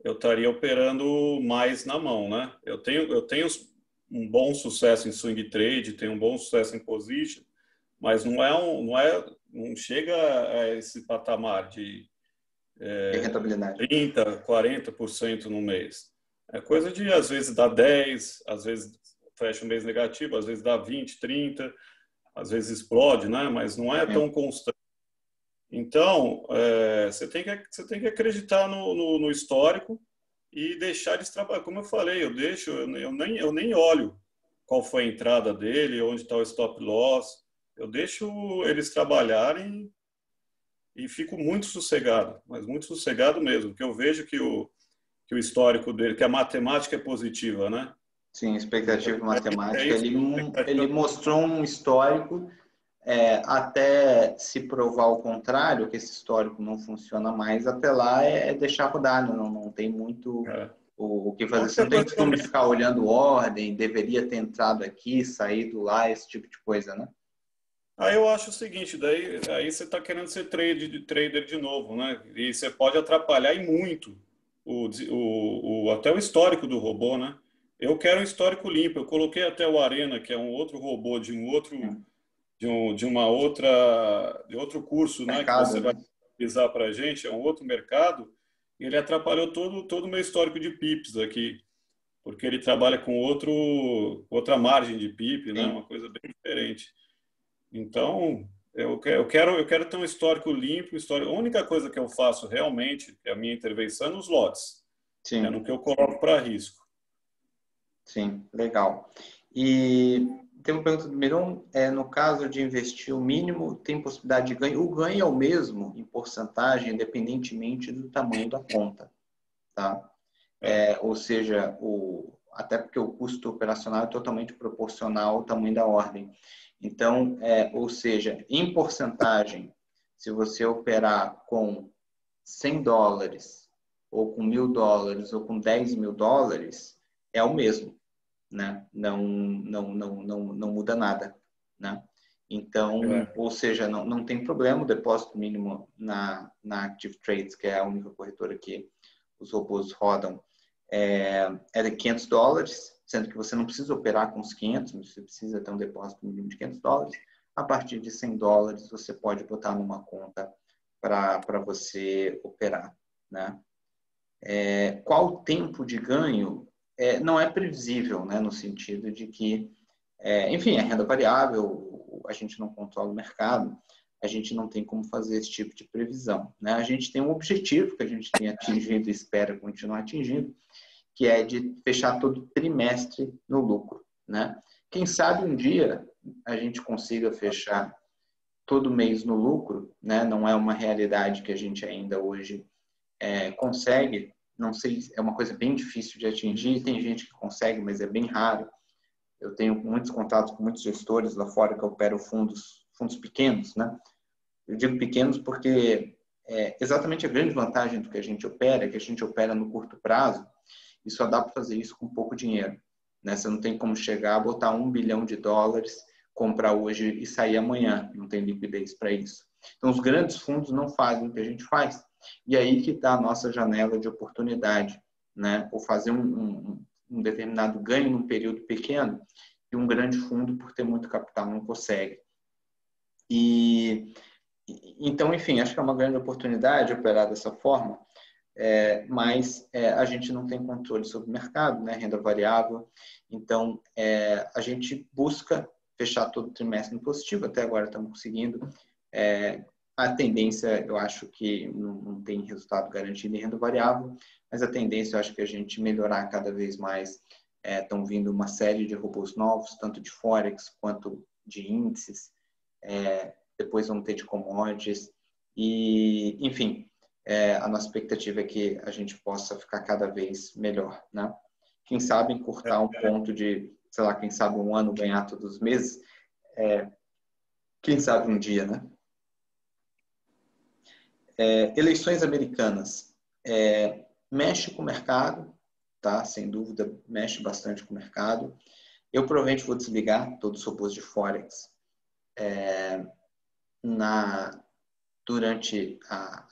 eu estaria operando mais na mão, né? Eu tenho um bom sucesso em swing trade, tenho um bom sucesso em position, mas não chega a esse patamar de rentabilidade. 30%, 40% no mês. É coisa de, às vezes, dar 10%, às vezes fecha um mês negativo, às vezes dá 20%, 30%, às vezes explode, né? Mas não é tão constante. Então, você tem que acreditar no histórico e deixar eles trabalhar. Como eu falei, eu nem olho qual foi a entrada dele, onde está o stop loss. Eu deixo eles trabalharem e fico muito sossegado, mas muito sossegado mesmo, porque eu vejo que o histórico dele, que a matemática é positiva, né? Sim, expectativa matemática. Ele mostrou um histórico até se provar o contrário, que esse histórico não funciona mais, até lá é deixar rodar, não tem muito o que fazer. Você não tem costume de ficar olhando ordem, deveria ter entrado aqui, saído lá, esse tipo de coisa, né? Aí eu acho o seguinte, aí você está querendo ser trader de novo, né? E você pode atrapalhar e muito até o histórico do robô, né? Eu quero um histórico limpo. Eu coloquei até o Arena, que é um outro robô de outro curso, né? Que você vai utilizar para a gente, é um outro mercado. E ele atrapalhou todo o meu histórico de pips aqui, porque ele trabalha com outra margem de pip, né? Uma coisa bem diferente. Então, eu quero ter um histórico limpo, a única coisa que eu faço realmente, que é a minha intervenção, é nos lotes. Sim. É no que eu coloco para risco. Sim, legal. E tem uma pergunta do Miron, no caso de investir o mínimo, tem possibilidade de ganho? O ganho é o mesmo em porcentagem, independentemente do tamanho da conta, tá? Ou seja, até porque o custo operacional é totalmente proporcional ao tamanho da ordem. Então, ou seja, em porcentagem, se você operar com $100, ou com $1.000, ou com $10.000, é o mesmo, né? Não muda nada, né? Então, ou seja, não tem problema o depósito mínimo na Active Trades, que é a única corretora que os robôs rodam, é de $500, sendo que você não precisa operar com os 500, você precisa ter um depósito mínimo de $500. A partir de $100, você pode botar numa conta para você operar, né? Qual o tempo de ganho? Não é previsível, né? No sentido de que, enfim, é renda variável, a gente não controla o mercado, a gente não tem como fazer esse tipo de previsão, né? A gente tem um objetivo que a gente tem atingido e espera continuar atingindo, que é de fechar todo trimestre no lucro, né? Quem sabe um dia a gente consiga fechar todo mês no lucro, né? Não é uma realidade que a gente ainda hoje consegue, não sei, é uma coisa bem difícil de atingir, tem gente que consegue, mas é bem raro. Eu tenho muitos contatos com muitos gestores lá fora que operam fundos pequenos, né? Eu digo pequenos porque exatamente a grande vantagem do que a gente opera é que a gente opera no curto prazo e só dá para fazer isso com pouco dinheiro, né? Você não tem como chegar a botar $1 bilhão, comprar hoje e sair amanhã, não tem liquidez para isso. Então, os grandes fundos não fazem o que a gente faz. E aí que está a nossa janela de oportunidade, né? Ou fazer um determinado ganho num período pequeno e um grande fundo, por ter muito capital, não consegue. Então, enfim, acho que é uma grande oportunidade operar dessa forma, mas a gente não tem controle sobre o mercado, né? Renda variável. Então, a gente busca fechar todo o trimestre no positivo, até agora estamos conseguindo. A tendência, eu acho que não tem resultado garantido em renda variável, mas a tendência, eu acho que a gente melhorar cada vez mais. Estão vindo uma série de robôs novos, tanto de Forex quanto de índices, depois vamos ter de commodities, e, enfim, a nossa expectativa é que a gente possa ficar cada vez melhor, né? Quem sabe encurtar um ponto de, sei lá, quem sabe um ano ganhar todos os meses, quem sabe um dia, né? Eleições americanas. Mexe com o mercado, tá? Sem dúvida, mexe bastante com o mercado. Eu provavelmente vou desligar todos os robôs de Forex durante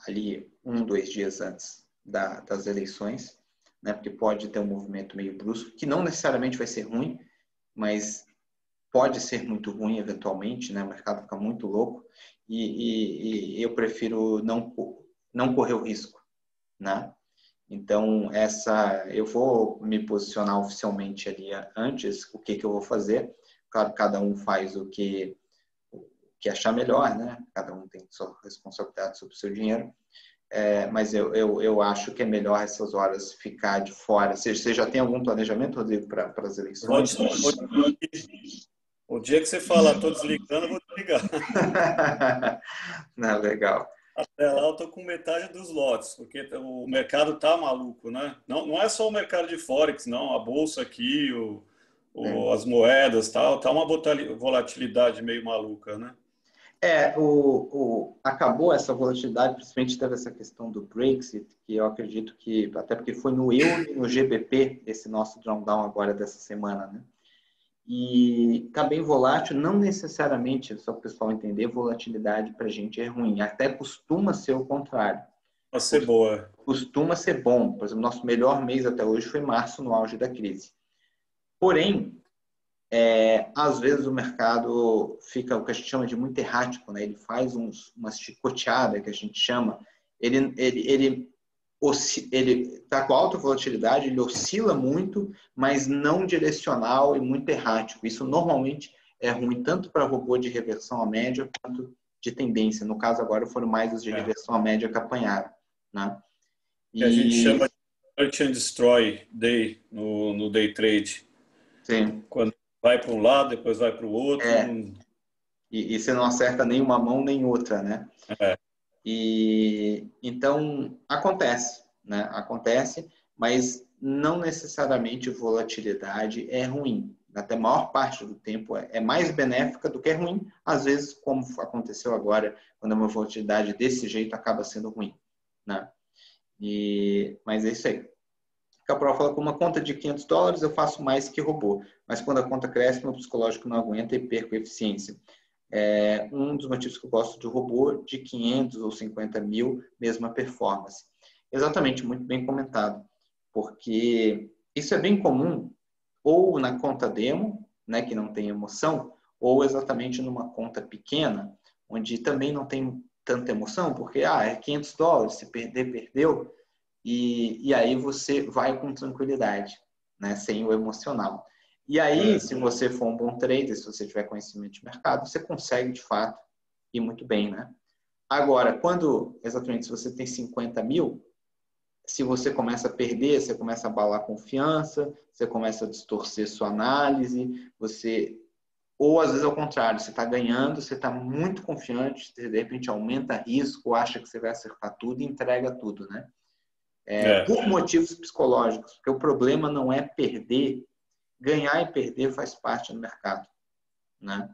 ali 2 dias antes das eleições, né? Porque pode ter um movimento meio brusco, que não necessariamente vai ser ruim, mas pode ser muito ruim eventualmente, né? O mercado fica muito louco e eu prefiro não correr o risco, né? Então, eu vou me posicionar oficialmente ali antes, o que eu vou fazer. Claro, cada um faz o que achar melhor, né? Cada um tem sua responsabilidade sobre o seu dinheiro. Mas eu acho que é melhor essas horas ficar de fora. Você já tem algum planejamento, Rodrigo, para as eleições? O dia que você falar, estou desligando, eu vou desligar. Não, legal. Até lá eu estou com metade dos lotes, porque o mercado está maluco, né? Não é só o mercado de Forex, não. A bolsa aqui, as moedas, tal, tá uma volatilidade meio maluca, né? Acabou essa volatilidade, principalmente teve essa questão do Brexit, que eu acredito que, até porque foi no euro e no GBP, esse nosso drawdown agora dessa semana, né? E está bem volátil, não necessariamente, só para o pessoal entender, volatilidade para a gente é ruim, até costuma ser o contrário. Pode ser boa. Costuma ser bom, por exemplo, nosso melhor mês até hoje foi março, no auge da crise. Porém, às vezes o mercado fica o que a gente chama de muito errático, né? Ele faz uma chicoteada, que a gente chama. Ele está com alta volatilidade, ele oscila muito, mas não direcional e muito errático. Isso normalmente é ruim tanto para robô de reversão à média quanto de tendência. No caso agora foram mais os de reversão à média que apanharam, né? E a gente chama de search and destroy day no day trade. Sim. Quando vai para um lado, depois vai para o outro. E você não acerta nem uma mão nem outra, né? E então acontece, né? Acontece, mas não necessariamente volatilidade é ruim. Até a maior parte do tempo é mais benéfica do que é ruim. Às vezes, como aconteceu agora, quando é uma volatilidade desse jeito, acaba sendo ruim, né? Mas é isso aí. O Capral fala, com uma conta de $500 eu faço mais que robô, mas quando a conta cresce, meu psicológico não aguenta e perco a eficiência. Um dos motivos que eu gosto de robô de 500 ou 50 mil, mesma performance. Exatamente, muito bem comentado, porque isso é bem comum ou na conta demo, né, que não tem emoção, ou exatamente numa conta pequena, onde também não tem tanta emoção, porque é $500, se perder, perdeu, e aí você vai com tranquilidade, né, sem o emocional. E aí, se você for um bom trader, se você tiver conhecimento de mercado, você consegue, de fato, ir muito bem, né? Agora, exatamente, se você tem 50 mil, se você começa a perder, você começa a abalar a confiança, você começa a distorcer sua análise, ou às vezes ao contrário, você está ganhando, você está muito confiante, de repente aumenta risco, acha que você vai acertar tudo e entrega tudo, né? Por motivos psicológicos, porque o problema não é perder. Ganhar e perder faz parte do mercado, né?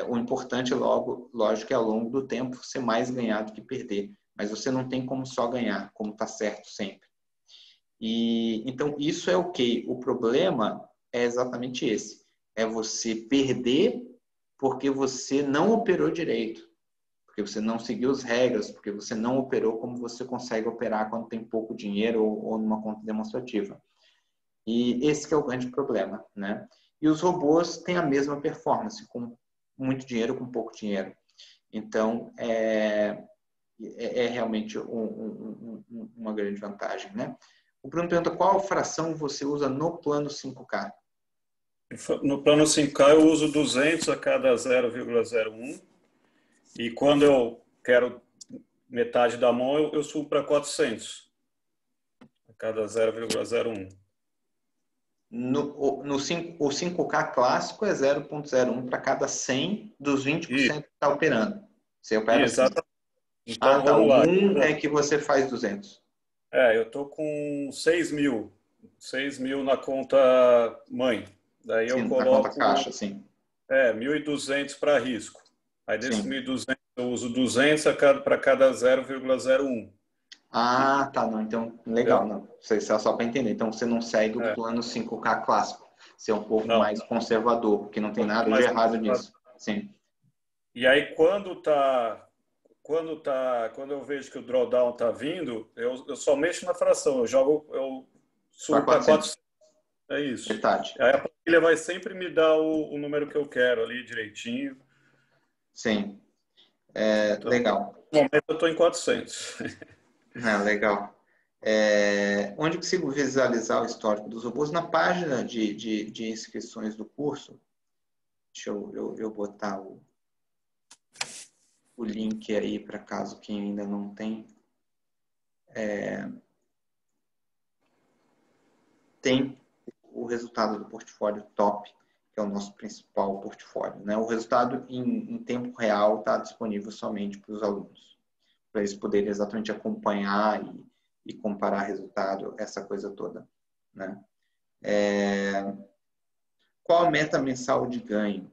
O importante, lógico, é ao longo do tempo ser mais ganhar do que perder, mas você não tem como só ganhar, como está certo sempre. Então, isso é ok. O problema é exatamente esse. É você perder porque você não operou direito, porque você não seguiu as regras, porque você não operou como você consegue operar quando tem pouco dinheiro ou numa conta demonstrativa. E esse que é o grande problema, né? E os robôs têm a mesma performance, com muito dinheiro, com pouco dinheiro. Então, realmente uma grande vantagem, né? O Bruno pergunta, qual fração você usa no plano 5K? No plano 5K eu uso 200 a cada 0,01 e quando eu quero metade da mão eu subo para 400 a cada 0,01. O 5K clássico é 0,01 para cada 100 dos 20% que está operando. Você opera assim. Então, tá. Vamos lá. É que você faz 200. Eu estou com 6 mil na conta mãe. Daí eu coloco... Na conta caixa, sim. 1.200 para risco. Aí desse 1.200 eu uso 200 para cada 0,01. Tá. Não, então, legal. Não. Isso é só para entender. Então, você não segue o plano 5K clássico. Você é um pouco mais conservador, porque não tem nada de errado nisso. Sim. E aí, quando eu vejo que o drawdown está vindo, eu só mexo na fração. Eu subo para 400. É isso. Verdade. Aí a planilha vai sempre me dar o número que eu quero ali direitinho. Sim. Legal. No momento eu estou em 400. Legal. Onde eu consigo visualizar o histórico dos robôs? Na página de inscrições do curso. Deixa eu botar o link aí para caso quem ainda não tem. Tem o resultado do portfólio top, que é o nosso principal portfólio, né? O resultado em tempo real está disponível somente para os alunos, para eles poderem exatamente acompanhar e comparar resultado, essa coisa toda, né? Qual a meta mensal de ganho?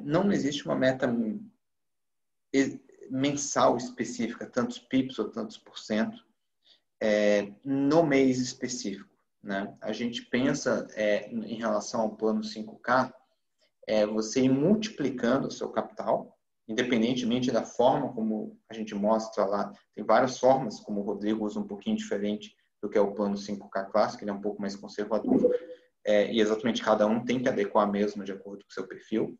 Não existe uma meta mensal específica, tantos pips ou tantos por cento, no mês específico, né? A gente pensa em relação ao plano 5K, você ir multiplicando o seu capital, independentemente da forma como a gente mostra lá. Tem várias formas, como o Rodrigo usa um pouquinho diferente do que é o plano 5K clássico, ele é um pouco mais conservador, e exatamente cada um tem que adequar mesmo de acordo com o seu perfil,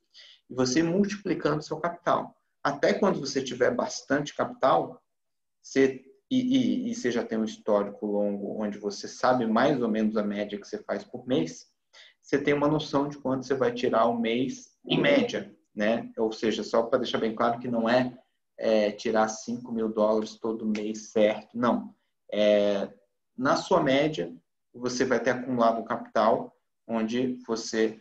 e você ir multiplicando o seu capital. Até quando você tiver bastante capital, você já tem um histórico longo, onde você sabe mais ou menos a média que você faz por mês, você tem uma noção de quanto você vai tirar o mês em média, né? Ou seja, só para deixar bem claro que não tirar $5.000 todo mês certo, não. Na sua média, você vai ter acumulado um capital, onde você,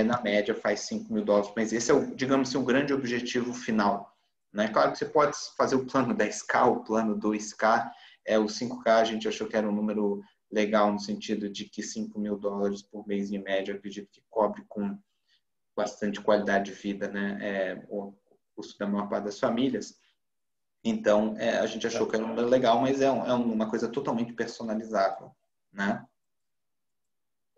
na média, faz $5.000. Mas esse é, digamos assim, o grande objetivo final. Né? Claro que você pode fazer o plano 10K, o plano 2K, o 5K a gente achou que era um número legal no sentido de que $5.000 por mês em média, acredito que cobre com bastante qualidade de vida, né? O custo da maior parte das famílias. Então, a gente achou que era um número legal, mas é uma coisa totalmente personalizável, né?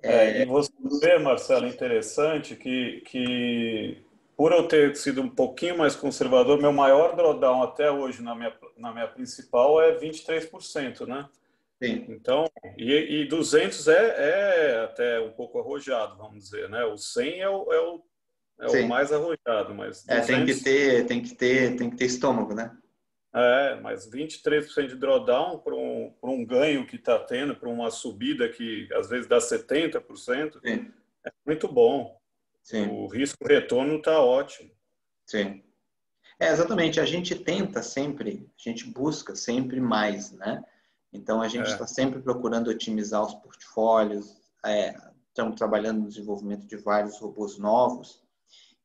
E você vê, Marcelo, interessante que por eu ter sido um pouquinho mais conservador, meu maior drawdown até hoje na minha principal é 23%, né? Sim. Então, e 200 é até um pouco arrojado, vamos dizer, né? O 100 é o mais arrojado, mas 200... tem que ter estômago, né? Mas 23% de drawdown para um ganho que está tendo, para uma subida que às vezes dá 70%, Sim. é muito bom. Sim. O risco-retorno está ótimo. Sim. Exatamente. A gente tenta sempre, a gente busca sempre mais, né? Então, a gente está sempre procurando otimizar os portfólios, estamos trabalhando no desenvolvimento de vários robôs novos,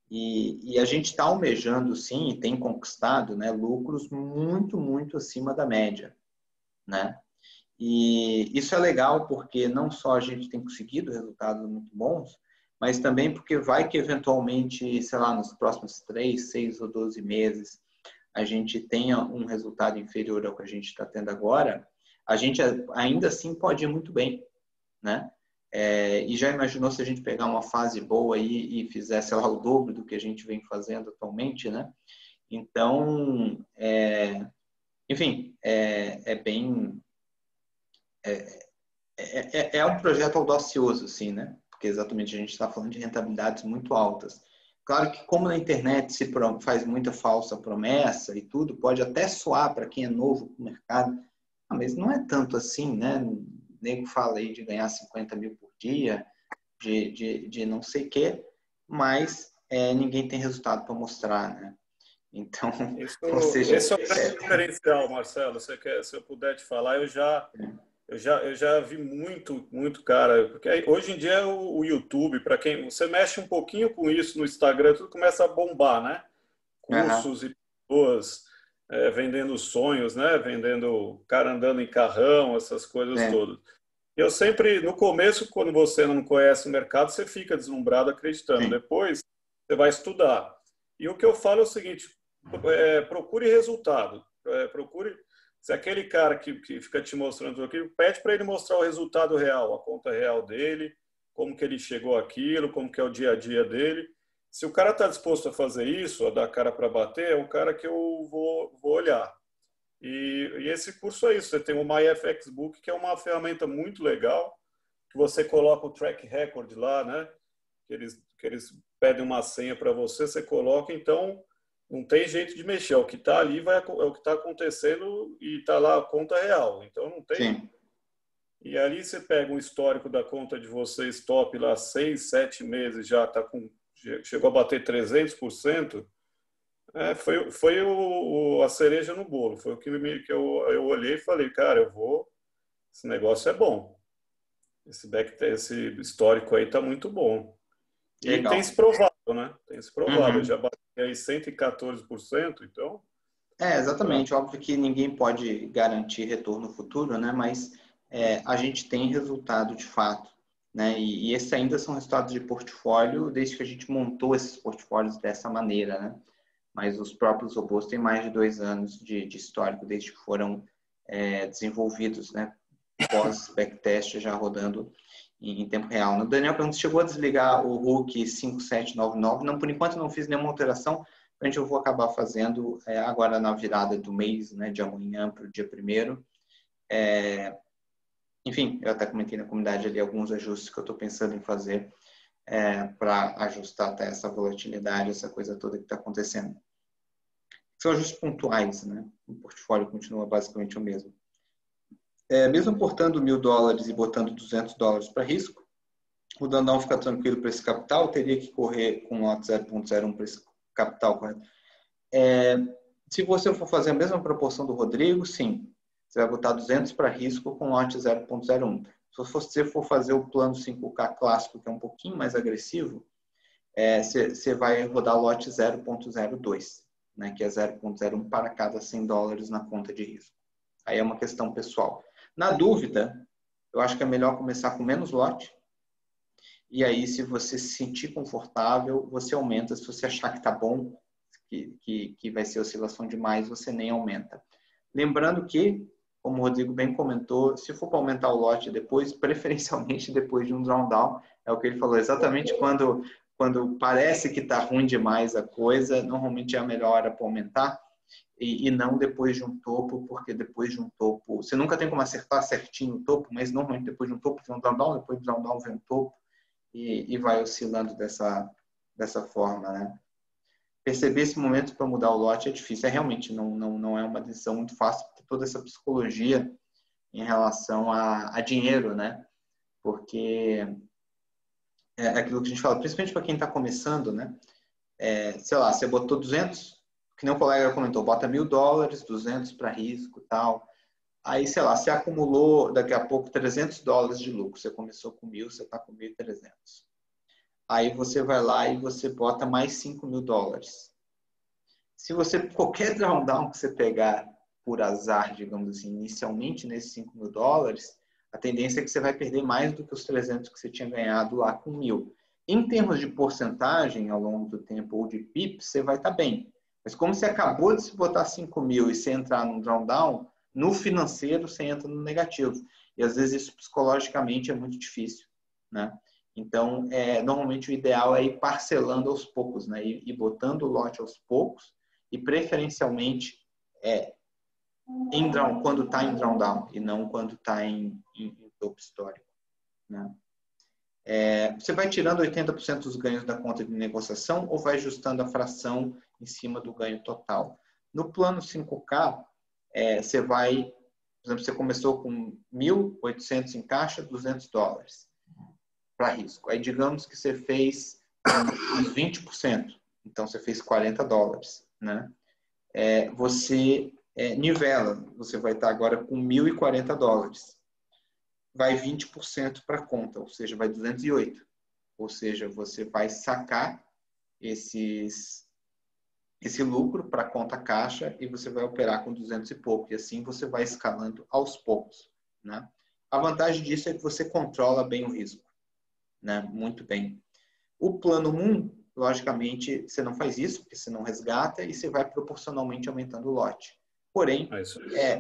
e a gente está almejando, sim, e tem conquistado, né, lucros muito, muito acima da média, né? E isso é legal porque não só a gente tem conseguido resultados muito bons, mas também porque vai que eventualmente, sei lá, nos próximos 3, 6 ou 12 meses, a gente tenha um resultado inferior ao que a gente está tendo agora, a gente ainda assim pode ir muito bem, né? E já imaginou se a gente pegar uma fase boa aí e fizesse lá o dobro do que a gente vem fazendo atualmente, né? Então, enfim, bem... É um projeto audacioso, assim, né? Porque exatamente a gente está falando de rentabilidades muito altas. Claro que como na internet se faz muita falsa promessa e tudo, pode até soar para quem é novo no mercado, mas não é tanto assim, né? O nego fala aí de ganhar 50 mil por dia, de não sei o quê, mas ninguém tem resultado para mostrar, né? Então, ou seja... Esse é o grande diferencial, Marcelo. Se eu puder te falar, eu já vi muito, cara, porque hoje em dia é o YouTube, para quem você mexe um pouquinho com isso no Instagram, tudo começa a bombar, né? Cursos e pessoas vendendo sonhos, né? Vendendo cara andando em carrão, essas coisas todas. Eu sempre, no começo, quando você não conhece o mercado, você fica deslumbrado acreditando. Sim. Depois, você vai estudar. E o que eu falo é o seguinte, procure resultado. Procure... Se aquele cara que fica te mostrando aquilo, pede para ele mostrar o resultado real, a conta real dele, como que ele chegou àquilo, como que é o dia a dia dele. Se o cara está disposto a fazer isso, a dar cara para bater, é o cara que eu vou olhar. E esse curso é isso. Você tem o MyFX Book, que é uma ferramenta muito legal, que você coloca o track record lá, né? Que eles pedem uma senha para você, você coloca, então não tem jeito de mexer. O que está ali é o que está acontecendo e está lá a conta real. Então não tem. Sim. E ali você pega um histórico da conta de vocês top lá 6, 7 meses já chegou a bater 300%. Foi a cereja no bolo. Foi o que eu olhei e falei, cara, esse negócio é bom. Esse histórico aí tá muito bom. E tem se provado, né? Tem se provado. Eu já bati aí 114%, então... exatamente. Óbvio que ninguém pode garantir retorno futuro, né? Mas a gente tem resultado de fato, né? E esses ainda são resultados de portfólio desde que a gente montou esses portfólios dessa maneira, né? mas os próprios robôs têm mais de 2 anos de histórico, desde que foram desenvolvidos, né? Pós-backtest já rodando em tempo real. No Daniel pergunta, chegou a desligar o RUC 5799? Não, por enquanto não fiz nenhuma alteração, a gente eu vou acabar fazendo agora na virada do mês, né, de amanhã para o dia 1º. Enfim, eu até comentei na comunidade ali alguns ajustes que eu estou pensando em fazer para ajustar até essa volatilidade, essa coisa toda que está acontecendo. São ajustes pontuais, né? O portfólio continua basicamente o mesmo. Mesmo portando $1.000 e botando $200 para risco, o Dandão fica tranquilo para esse capital, teria que correr com lote 0.01 para esse capital, correto? Se você for fazer a mesma proporção do Rodrigo, sim, você vai botar 200 para risco com lote 0.01. Se você for fazer o plano 5K clássico, que é um pouquinho mais agressivo, você vai rodar lote 0.02, né, que é 0.01 para cada $100 na conta de risco. Aí é uma questão pessoal. Na dúvida, eu acho que é melhor começar com menos lote. E aí, se você se sentir confortável, você aumenta. Se você achar que está bom, que vai ser oscilação demais, você nem aumenta. Lembrando que, como o Rodrigo bem comentou, se for para aumentar o lote depois, preferencialmente depois de um drawdown, é o que ele falou, exatamente quando parece que está ruim demais a coisa, normalmente é a melhor hora para aumentar, e não depois de um topo, porque depois de um topo, você nunca tem como acertar certinho o topo, mas normalmente depois de um topo vem um drawdown, depois de um drawdown vem um topo, e vai oscilando dessa forma, né? Perceber esse momento para mudar o lote é difícil. Realmente não é uma decisão muito fácil, porque toda essa psicologia em relação a dinheiro, né? Porque é aquilo que a gente fala, principalmente para quem está começando, né? Sei lá, você botou 200, que nem o colega comentou, bota $1.000, 200 para risco e tal. Aí, sei lá, você acumulou daqui a pouco $300 de lucro. Você começou com 1.000, você está com 1.300. Aí você vai lá e você bota mais $5.000. Se você, qualquer drawdown que você pegar por azar, digamos assim, inicialmente nesses $5.000, a tendência é que você vai perder mais do que os 300 que você tinha ganhado lá com 1.000. Em termos de porcentagem ao longo do tempo ou de PIP, você vai estar bem. Mas como você acabou de se botar 5.000 e você entrar num drawdown, no financeiro você entra no negativo. E às vezes isso psicologicamente é muito difícil, né? Então, normalmente o ideal é ir parcelando aos poucos, né? Ir botando o lote aos poucos e preferencialmente quando está em drawdown e não quando está em topo histórico, né? Você vai tirando 80% dos ganhos da conta de negociação ou vai ajustando a fração em cima do ganho total? No plano 5K, você vai, por exemplo, você começou com 1.800 em caixa, $200 para risco. Aí digamos que você fez uns 20%, então você fez $40, né? Você nivela, você vai estar agora com $1.040. Vai 20% para a conta, ou seja, vai 208. Ou seja, você vai sacar esse lucro para a conta caixa e você vai operar com 200 e pouco. E assim você vai escalando aos poucos, né? A vantagem disso é que você controla bem o risco, né? Muito bem. O plano Moon, logicamente, você não faz isso, porque você não resgata e você vai proporcionalmente aumentando o lote. Porém,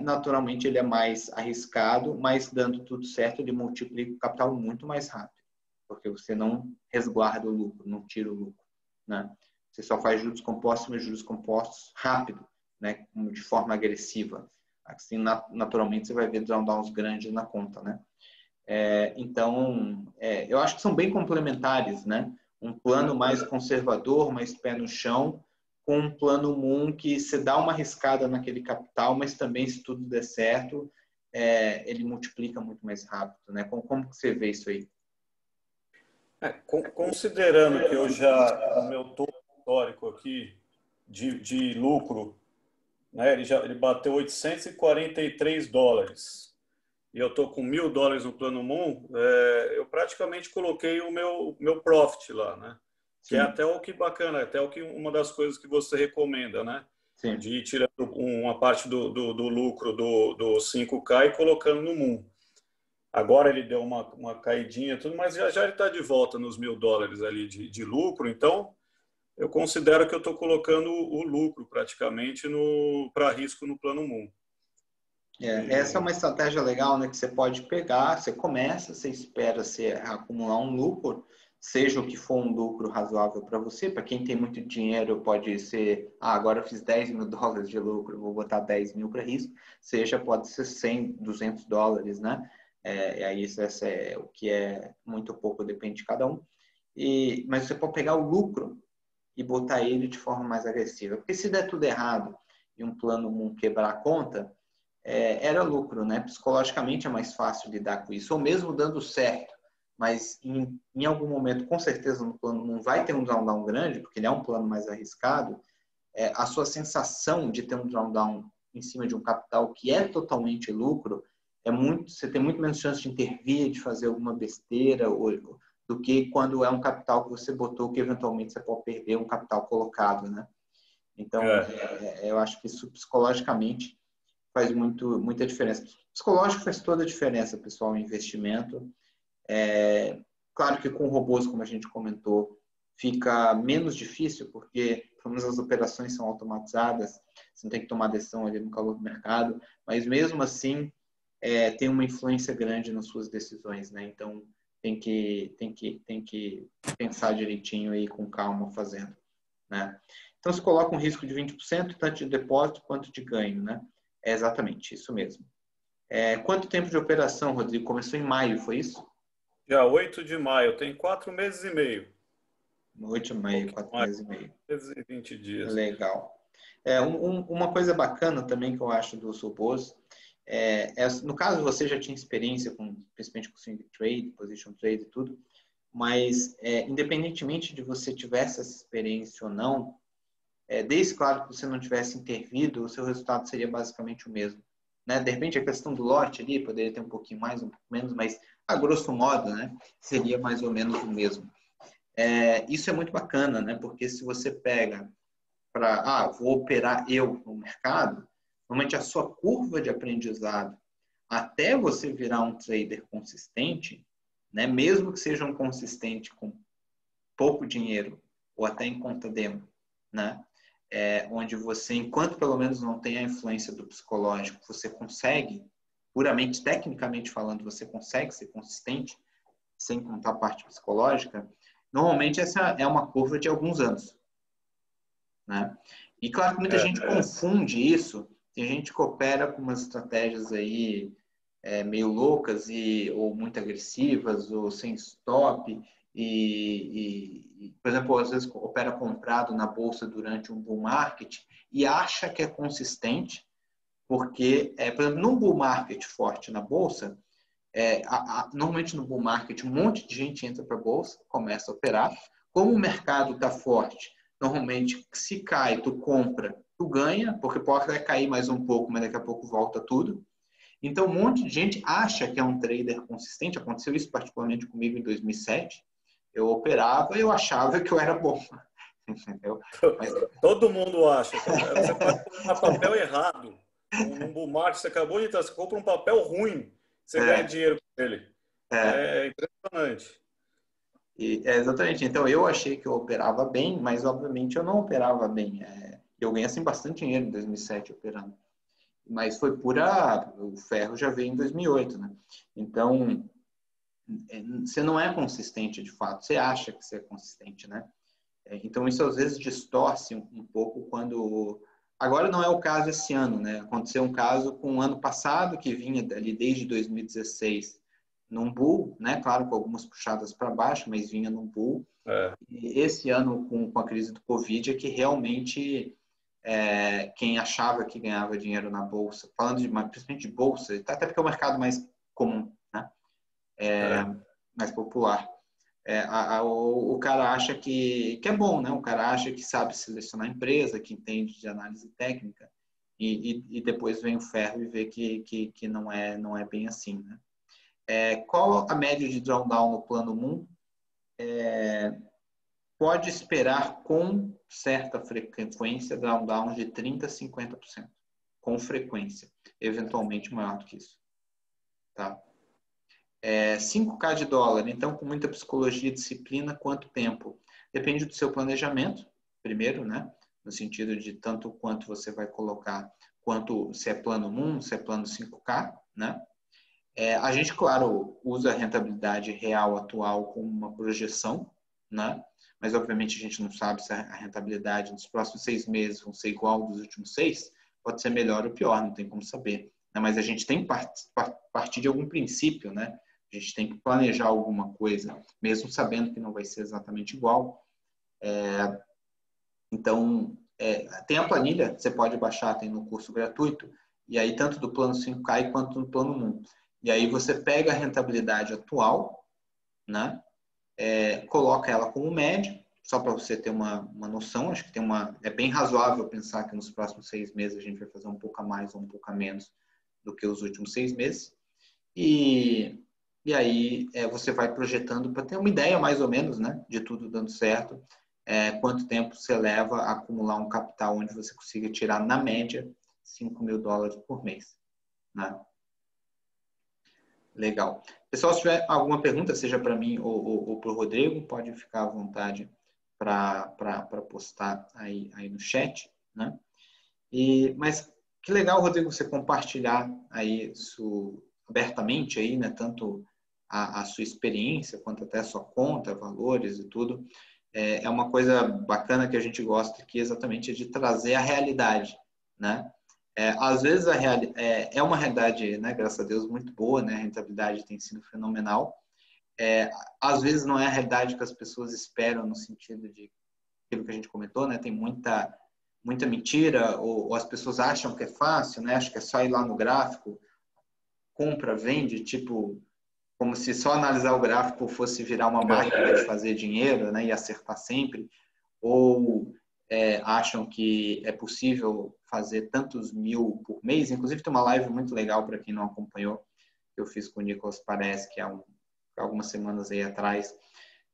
naturalmente ele é mais arriscado, mas dando tudo certo, ele multiplica o capital muito mais rápido, porque você não resguarda o lucro, não tira o lucro, né? Você só faz juros compostos, mas juros compostos rápido, né? De forma agressiva. Assim, naturalmente, você vai ver drawdowns grandes na conta, né? Então, eu acho que são bem complementares, né? Um plano mais conservador, mais pé no chão, com um plano Moon que você dá uma arriscada naquele capital, mas também, se tudo der certo, ele multiplica muito mais rápido, né? Como que você vê isso aí? Considerando que eu já, o meu topo histórico aqui de lucro, né, ele bateu $843, e eu estou com $1.000 no plano Moon, eu praticamente coloquei o meu profit lá, né? Que é até o que bacana, até o que uma das coisas que você recomenda, né? Sim. De ir tirando uma parte do lucro do 5K e colocando no Moon. Agora ele deu uma caidinha, tudo, mas já ele está de volta nos $1.000 ali de lucro, então eu considero que eu estou colocando o lucro praticamente para risco no plano Moon. Essa é uma estratégia legal, né? Que você pode pegar, você começa, você espera você acumular um lucro, seja o que for um lucro razoável para você. Para quem tem muito dinheiro, pode ser, agora eu fiz $10.000 de lucro, vou botar 10 mil para risco. Seja, pode ser 100, $200, né? Aí isso é o que é muito pouco, depende de cada um. Mas você pode pegar o lucro e botar ele de forma mais agressiva. Porque se der tudo errado e um plano Moon quebrar a conta, era lucro, né? Psicologicamente é mais fácil lidar com isso, ou mesmo dando certo, mas em algum momento, com certeza, no plano não vai ter um drawdown grande, porque ele é um plano mais arriscado, a sua sensação de ter um drawdown em cima de um capital que é totalmente lucro, você tem muito menos chance de intervir, de fazer alguma besteira, do que quando é um capital que você botou, que eventualmente você pode perder um capital colocado, né? Então, eu acho que isso psicologicamente faz muita diferença. Psicológico faz toda a diferença, pessoal, o investimento. Claro que com robôs, como a gente comentou, fica menos difícil, porque pelo menos as operações são automatizadas, você não tem que tomar decisão ali no calor do mercado, mas mesmo assim tem uma influência grande nas suas decisões, né? Então tem que pensar direitinho aí com calma fazendo, né? Então você coloca um risco de 20%, tanto de depósito quanto de ganho, né? É exatamente isso mesmo. Quanto tempo de operação, Rodrigo? Começou em maio, foi isso? Dia 8 de maio, tem 4 meses e meio. 8 de maio, 4 meses e meio. 20 dias. Legal. Uma coisa bacana também que eu acho dos robôs, no caso você já tinha experiência principalmente com swing trade, position trade e tudo, mas independentemente de você tivesse essa experiência ou não, desde claro que você não tivesse intervido, o seu resultado seria basicamente o mesmo. Né? De repente, a questão do lote ali poderia ter um pouquinho mais, um pouco menos, mas a grosso modo, né, seria mais ou menos o mesmo. Isso é muito bacana, né? Porque se você pega vou operar eu no mercado, normalmente a sua curva de aprendizado até você virar um trader consistente, né, mesmo que seja um consistente com pouco dinheiro ou até em conta demo, né? Onde você, enquanto pelo menos não tem a influência do psicológico, você consegue, puramente tecnicamente falando, você consegue ser consistente, sem contar a parte psicológica, normalmente essa é uma curva de alguns anos, né? E claro que muita gente confunde isso, tem gente que opera com umas estratégias aí meio loucas ou muito agressivas, ou sem stop, por exemplo, às vezes opera comprado na bolsa durante um bull market e acha que é consistente, porque, por exemplo, num bull market forte na bolsa, normalmente no bull market um monte de gente entra para a bolsa, começa a operar. Como o mercado está forte, normalmente se cai, tu compra, tu ganha, porque pode cair mais um pouco, mas daqui a pouco volta tudo. Então, um monte de gente acha que é um trader consistente. Aconteceu isso particularmente comigo em 2007. Eu operava e eu achava que eu era bom. Entendeu? Mas... Todo mundo acha. Você pode comprar papel errado. Num bull market, você acabou de entrar, você compra um papel ruim, você ganha dinheiro com ele. É impressionante. Exatamente. Então, eu achei que eu operava bem, mas, obviamente, eu não operava bem. Eu ganhei, assim, bastante dinheiro em 2007 operando. Mas foi o ferro já veio em 2008, né? Então, você não é consistente de fato, você acha que você é consistente, né? Então, isso às vezes distorce um pouco quando... Agora não é o caso esse ano, né? Aconteceu um caso com o ano passado, que vinha ali desde 2016 num bull, né? Claro, com algumas puxadas para baixo, mas vinha num bull. E esse ano, com a crise do Covid, é que realmente quem achava que ganhava dinheiro na bolsa, falando principalmente de bolsa, até porque é o mercado mais comum, né? Mais popular. O cara acha que é bom, né? O cara acha que sabe selecionar a empresa, que entende de análise técnica, e depois vem o ferro e vê que não é bem assim, né? Qual a média de drawdown no plano Moon? Pode esperar com certa frequência drawdowns de 30% a 50%. Com frequência. Eventualmente maior do que isso. Tá? 5K de dólar. Então, com muita psicologia e disciplina, quanto tempo? Depende do seu planejamento. primeiro, né? No sentido de tanto quanto você vai colocar, quanto se é plano 1, se é plano 5K, né? A gente, claro, usa a rentabilidade real atual como uma projeção, né? Mas, obviamente, a gente não sabe se a rentabilidade nos próximos 6 meses vão ser igual dos últimos 6, pode ser melhor ou pior, não tem como saber. Né? Mas a gente tem que partir de algum princípio, né? A gente tem que planejar alguma coisa, mesmo sabendo que não vai ser exatamente igual. Então, tem a planilha, você pode baixar, tem no curso gratuito, e aí tanto do plano 5K quanto do plano 1. E aí você pega a rentabilidade atual, né? Coloca ela como média, só para você ter uma noção. Acho que é bem razoável pensar que nos próximos 6 meses a gente vai fazer um pouco a mais ou um pouco a menos do que os últimos 6 meses. E aí você vai projetando para ter uma ideia mais ou menos, né, de tudo dando certo, quanto tempo você leva a acumular um capital onde você consiga tirar, na média, $5.000 por mês. Né? Legal. Pessoal, se tiver alguma pergunta, seja para mim ou para o Rodrigo, pode ficar à vontade para postar aí no chat, né? Mas que legal, Rodrigo, você compartilhar aí isso abertamente aí, né? Tanto a sua experiência quanto até a sua conta, valores e tudo. É uma coisa bacana que a gente gosta aqui exatamente de trazer a realidade, né? Às vezes é uma realidade, né, graças a Deus, muito boa, né? A rentabilidade tem sido fenomenal. Às vezes não é a realidade que as pessoas esperam no sentido de aquilo que a gente comentou, né? Tem muita mentira, ou as pessoas acham que é fácil, né? Acham que é só ir lá no gráfico, compra, vende, tipo, como se só analisar o gráfico fosse virar uma máquina de fazer dinheiro, né? E acertar sempre. Ou acham que é possível fazer tantos mil por mês. Inclusive, tem uma live muito legal para quem não acompanhou, que eu fiz com o Nicolas Parece, que há algumas semanas aí atrás.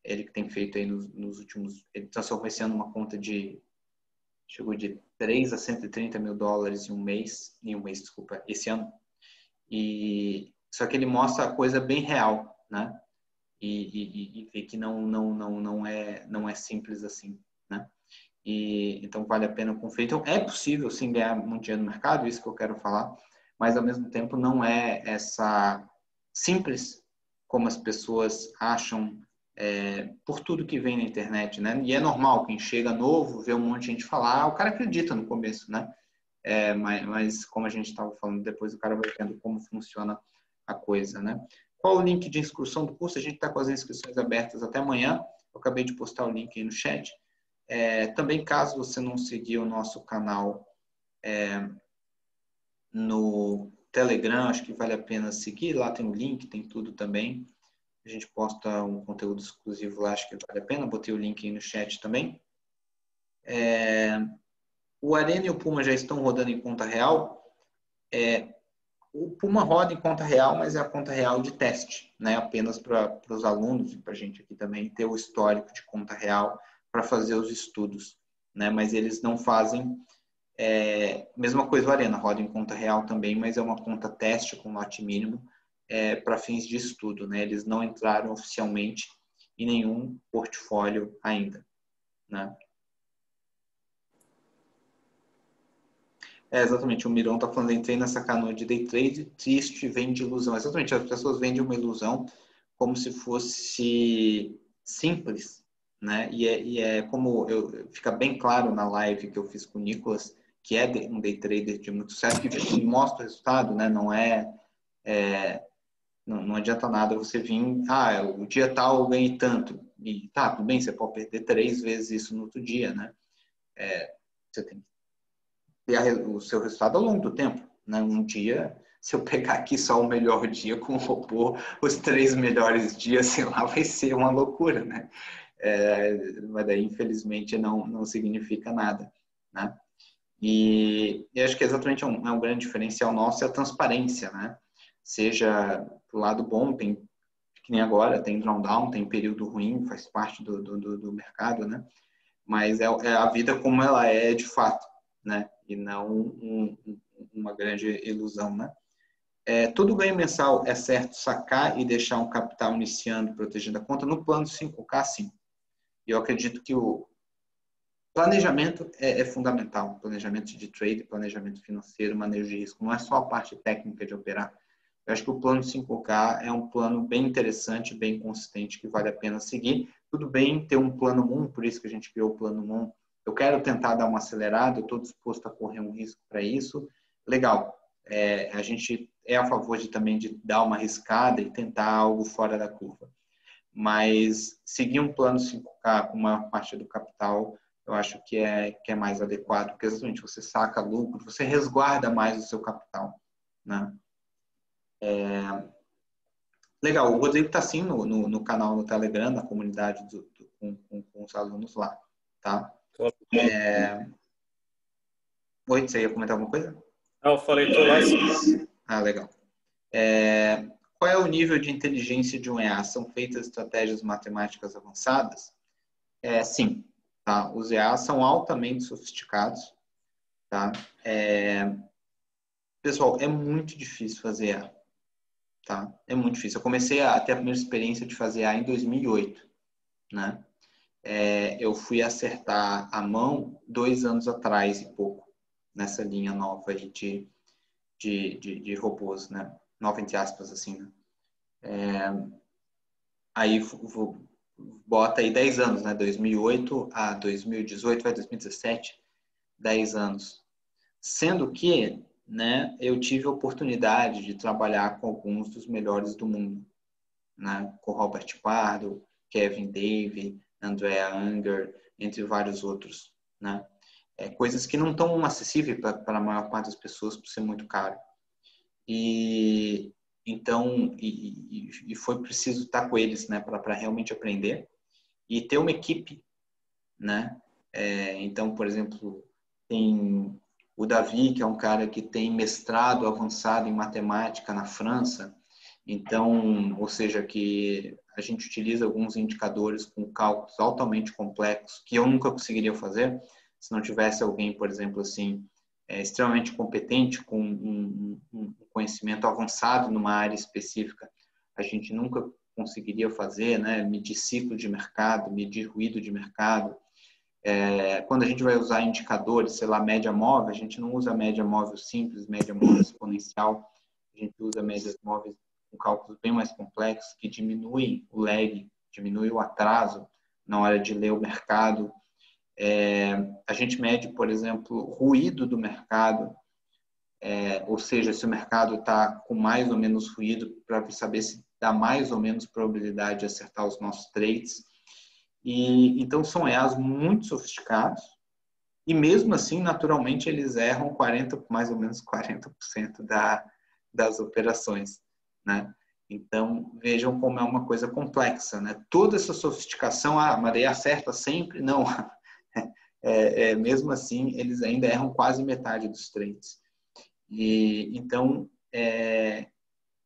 Ele que tem feito aí nos últimos... Ele transformou esse ano uma conta chegou de 3 a $130.000 em um mês, desculpa, esse ano. Só que ele mostra a coisa bem real, né? E vê que não é simples assim, né? Então vale a pena conferir. Então é possível sim ganhar muito dinheiro no mercado, isso que eu quero falar, mas ao mesmo tempo não é essa simples como as pessoas acham por tudo que vem na internet, né? E é normal, quem chega novo vê um monte de gente falar, o cara acredita no começo, né? Mas como a gente estava falando, depois o cara vai vendo como funciona a coisa, né? Qual o link de inscrição do curso? A gente está com as inscrições abertas até amanhã. Eu acabei de postar o link aí no chat. Também, caso você não seguir o nosso canal no Telegram, acho que vale a pena seguir. Lá tem o link, tem tudo também. A gente posta um conteúdo exclusivo lá, acho que vale a pena. Botei o link aí no chat também. O Arena e o Puma já estão rodando em conta real. O Puma roda em conta real, mas é a conta real de teste, né? Apenas para os alunos e para a gente aqui também ter o histórico de conta real para fazer os estudos, né? Mas eles não fazem mesma coisa o Arena, roda em conta real também, mas é uma conta teste com lote mínimo para fins de estudo, né? Eles não entraram oficialmente em nenhum portfólio ainda, né? Exatamente, o Miron está falando, entrei nessa canoa de day trade, triste, vende ilusão. Exatamente, as pessoas vendem uma ilusão como se fosse simples, né? E como fica bem claro na live que eu fiz com o Nicolas, que é um day trader de muito sucesso, que mostra o resultado, né? Não adianta nada você vir, o dia tal eu ganhei tanto, e tá, tudo bem, você pode perder 3 vezes isso no outro dia, né? Você tem que ter o seu resultado ao longo do tempo, né? Um dia, se eu pegar aqui só o melhor dia com o robô, os 3 melhores dias, sei lá, vai ser uma loucura, né? Mas daí, infelizmente, não significa nada, né? E acho que exatamente um grande diferencial nosso é a transparência, né? Seja do lado bom, que nem agora, tem drawdown, tem período ruim, faz parte do mercado, né? Mas é a vida como ela é de fato, né? E não uma grande ilusão, né? Todo ganho mensal é certo sacar e deixar um capital iniciando protegendo a conta no plano 5K, sim. E eu acredito que o Planejamento é fundamental. Planejamento de trade, planejamento financeiro, manejo de risco. Não é só a parte técnica de operar. Eu acho que o plano 5K é um plano bem interessante, bem consistente, que vale a pena seguir. Tudo bem ter um plano Moon, por isso que a gente criou o plano Moon. Eu quero tentar dar uma acelerada, eu estou disposto a correr um risco para isso. Legal. A gente é a favor também de dar uma arriscada e tentar algo fora da curva. Mas seguir um plano 5K com uma parte do capital, eu acho que é mais adequado, porque exatamente você saca lucro, você resguarda mais o seu capital, né? Legal, o Rodrigo está sim no canal no Telegram, na comunidade com os alunos lá, tá? Oi, você ia comentar alguma coisa? Não, eu falei, tô lá sim. Ah, legal. Qual é o nível de inteligência de um EA? São feitas estratégias matemáticas avançadas? Sim, tá? Os EAs são altamente sofisticados, tá? Pessoal, é muito difícil fazer EA, tá? É muito difícil. Eu comecei a ter a primeira experiência de fazer EA em 2008, né? Eu fui acertar a mão 2 anos atrás e pouco, nessa linha nova aí de robôs, né? Nova entre aspas, assim, né? Aí bota aí 10 anos, né? 2008 a 2018, vai 2017, 10 anos. Sendo que, né, eu tive a oportunidade de trabalhar com alguns dos melhores do mundo, né? Com Robert Pardo, Kevin Davey, Andrea Unger, entre vários outros, né? Coisas que não estão acessíveis para a maior parte das pessoas por ser muito caro. Então, foi preciso estar com eles, né, para realmente aprender e ter uma equipe, né? Então, por exemplo, tem o Davi, que é um cara que tem mestrado avançado em matemática na França. Então, ou seja, que a gente utiliza alguns indicadores com cálculos altamente complexos que eu nunca conseguiria fazer se não tivesse alguém, por exemplo, assim, extremamente competente, com um conhecimento avançado numa área específica. A gente nunca conseguiria fazer, né? Medir ciclo de mercado, medir ruído de mercado. Quando a gente vai usar indicadores, sei lá, média móvel, a gente não usa média móvel simples, média móvel exponencial, a gente usa médias móveis com cálculos bem mais complexos, que diminuem o lag, diminuem o atraso na hora de ler o mercado. A gente mede, por exemplo, ruído do mercado, ou seja, se o mercado está com mais ou menos ruído, para saber se dá mais ou menos probabilidade de acertar os nossos trades. Então, são EAs muito sofisticados e, mesmo assim, naturalmente, eles erram mais ou menos 40% das operações, né? Então, vejam como é uma coisa complexa, né? Toda essa sofisticação, mas daí acerta sempre? Não. Mesmo assim, eles ainda erram quase metade dos trades. Então,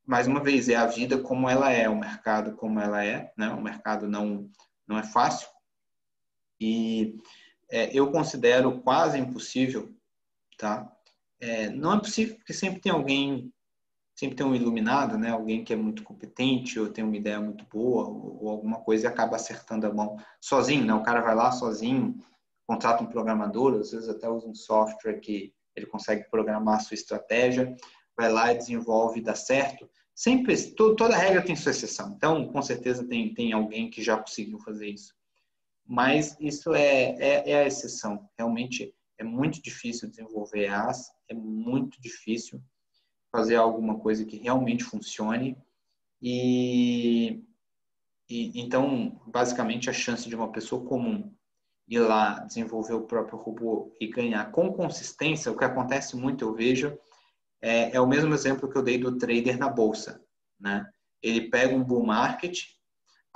mais uma vez, é a vida como ela é, o mercado como ela é, né? O mercado não é fácil. Eu considero quase impossível, tá? Não é possível porque sempre tem alguém, sempre tem um iluminado, né? Alguém que é muito competente ou tem uma ideia muito boa ou alguma coisa e acaba acertando a mão sozinho, né? O cara vai lá sozinho, contrata um programador, às vezes até usa um software que ele consegue programar a sua estratégia, vai lá e desenvolve e dá certo. Sempre, toda regra tem sua exceção. Então, com certeza tem alguém que já conseguiu fazer isso. Mas isso é a exceção. Realmente é muito difícil desenvolver EAs, é muito difícil fazer alguma coisa que realmente funcione. Então, basicamente, a chance de uma pessoa comum ir lá desenvolver o próprio robô e ganhar com consistência, o que acontece muito, eu vejo, é o mesmo exemplo que eu dei do trader na bolsa, né? Ele pega um bull market,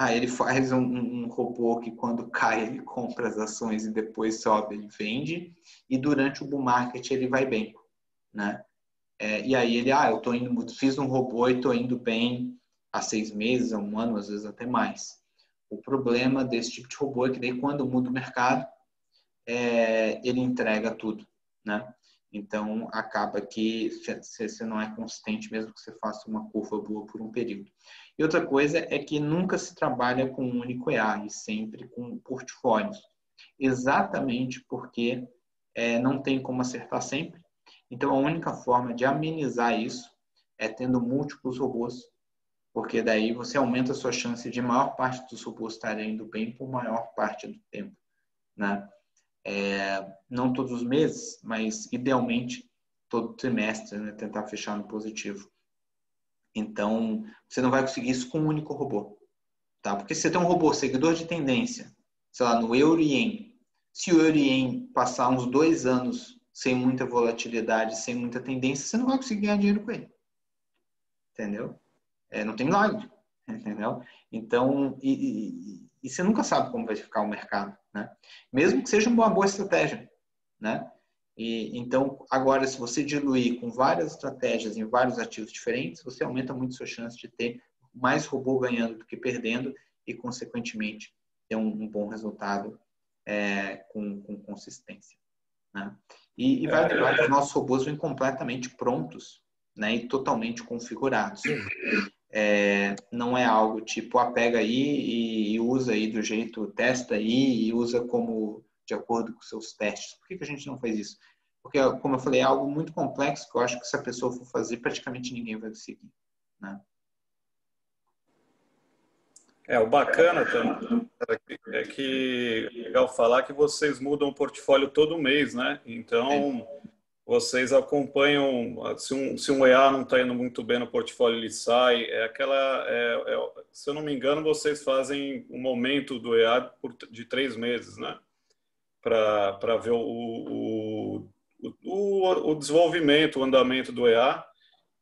ele faz um robô que quando cai ele compra as ações e depois sobe, ele vende, e durante o bull market ele vai bem, né? E aí ele, fiz um robô e estou indo bem há 6 meses, há 1 ano, às vezes até mais. O problema desse tipo de robô é que daí quando muda o mercado, ele entrega tudo, né? Então, acaba que você não é consistente, mesmo que você faça uma curva boa por um período. E outra coisa é que nunca se trabalha com um único EA, e sempre com portfólios. exatamente porque não tem como acertar sempre. Então, a única forma de amenizar isso é tendo múltiplos robôs, porque daí você aumenta a sua chance de maior parte dos robôs estarem indo bem por maior parte do tempo, né? Não todos os meses, mas idealmente todo trimestre, né? Tentar fechar no positivo. Então, você não vai conseguir isso com um único robô, tá? Porque se você tem um robô seguidor de tendência, sei lá, no Euro-Yen, se o Euro-Yen passar uns 2 anos sem muita volatilidade, sem muita tendência, você não vai conseguir ganhar dinheiro com ele. Entendeu? Não tem milagre. Entendeu? Então, e você nunca sabe como vai ficar o mercado, né? Mesmo que seja uma boa estratégia, né? Então, agora, se você diluir com várias estratégias em vários ativos diferentes, você aumenta muito a sua chance de ter mais robô ganhando do que perdendo e, consequentemente, ter um bom resultado com consistência, né? E vai lembrar que os nossos robôs vêm completamente prontos, né? E totalmente configurados. Não é algo tipo, pega aí e usa aí do jeito, testa aí e usa como de acordo com seus testes. Por que a gente não faz isso? Porque, como eu falei, é algo muito complexo que eu acho que se a pessoa for fazer, praticamente ninguém vai conseguir, né? O bacana também é que é legal falar que vocês mudam o portfólio todo mês, né? Então, vocês acompanham, se um EA não está indo muito bem no portfólio, ele sai. Se eu não me engano, vocês fazem um momento do EA de 3 meses, né? Para ver o desenvolvimento, o andamento do EA.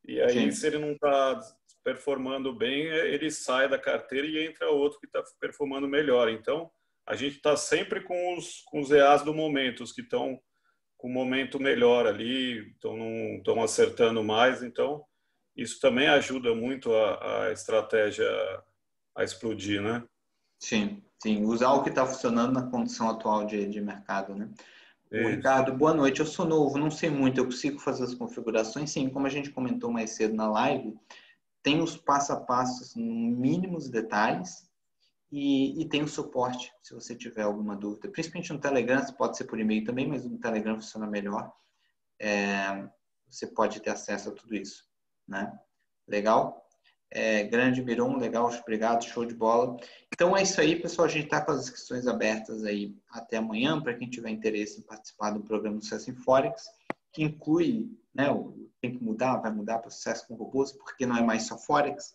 E aí, Sim. se ele não está performando bem, ele sai da carteira e entra outro que está performando melhor. Então, a gente está sempre com os EAs do momento, os que estão com um momento melhor ali, estão acertando mais. Então, isso também ajuda muito a estratégia a explodir, né? Sim, sim. Usar o que está funcionando na condição atual de mercado, né? O Isso. Ricardo, boa noite. Eu sou novo, não sei muito, eu consigo fazer as configurações? Sim, como a gente comentou mais cedo na live, tem os passo a passos mínimos detalhes e tem o suporte, se você tiver alguma dúvida. Principalmente no Telegram, pode ser por e-mail também, mas no Telegram funciona melhor. Você pode ter acesso a tudo isso, né? Legal? Grande Miron, legal, obrigado, show de bola. Então é isso aí, pessoal. A gente está com as inscrições abertas aí até amanhã, para quem tiver interesse em participar do programa Sucesso em Forex, que inclui, né, tem que mudar, vai mudar para Sucesso com Robôs, porque não é mais só Forex.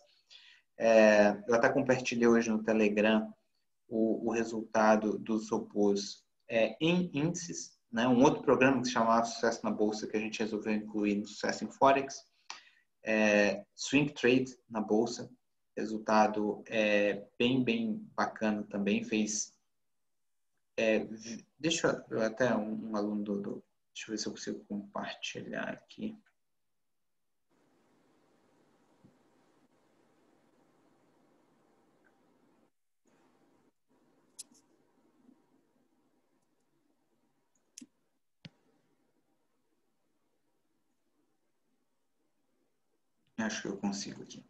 Eu até compartilhei hoje no Telegram o resultado dos robôs em índices, né? Um outro programa que se chamava Sucesso na Bolsa, que a gente resolveu incluir no Sucesso em Forex. Swing Trade na bolsa, resultado bem bacana também, fez deixa eu até um aluno deixa eu ver se eu consigo compartilhar aqui. Acho que eu consigo aqui.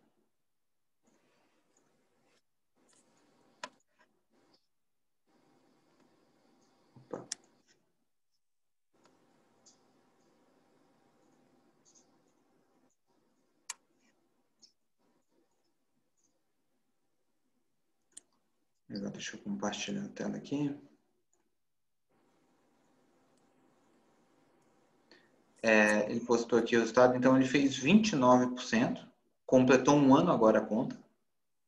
Opa. Agora deixa eu compartilhar a tela aqui. Ele postou aqui o resultado, então ele fez 29%, completou um ano agora a conta,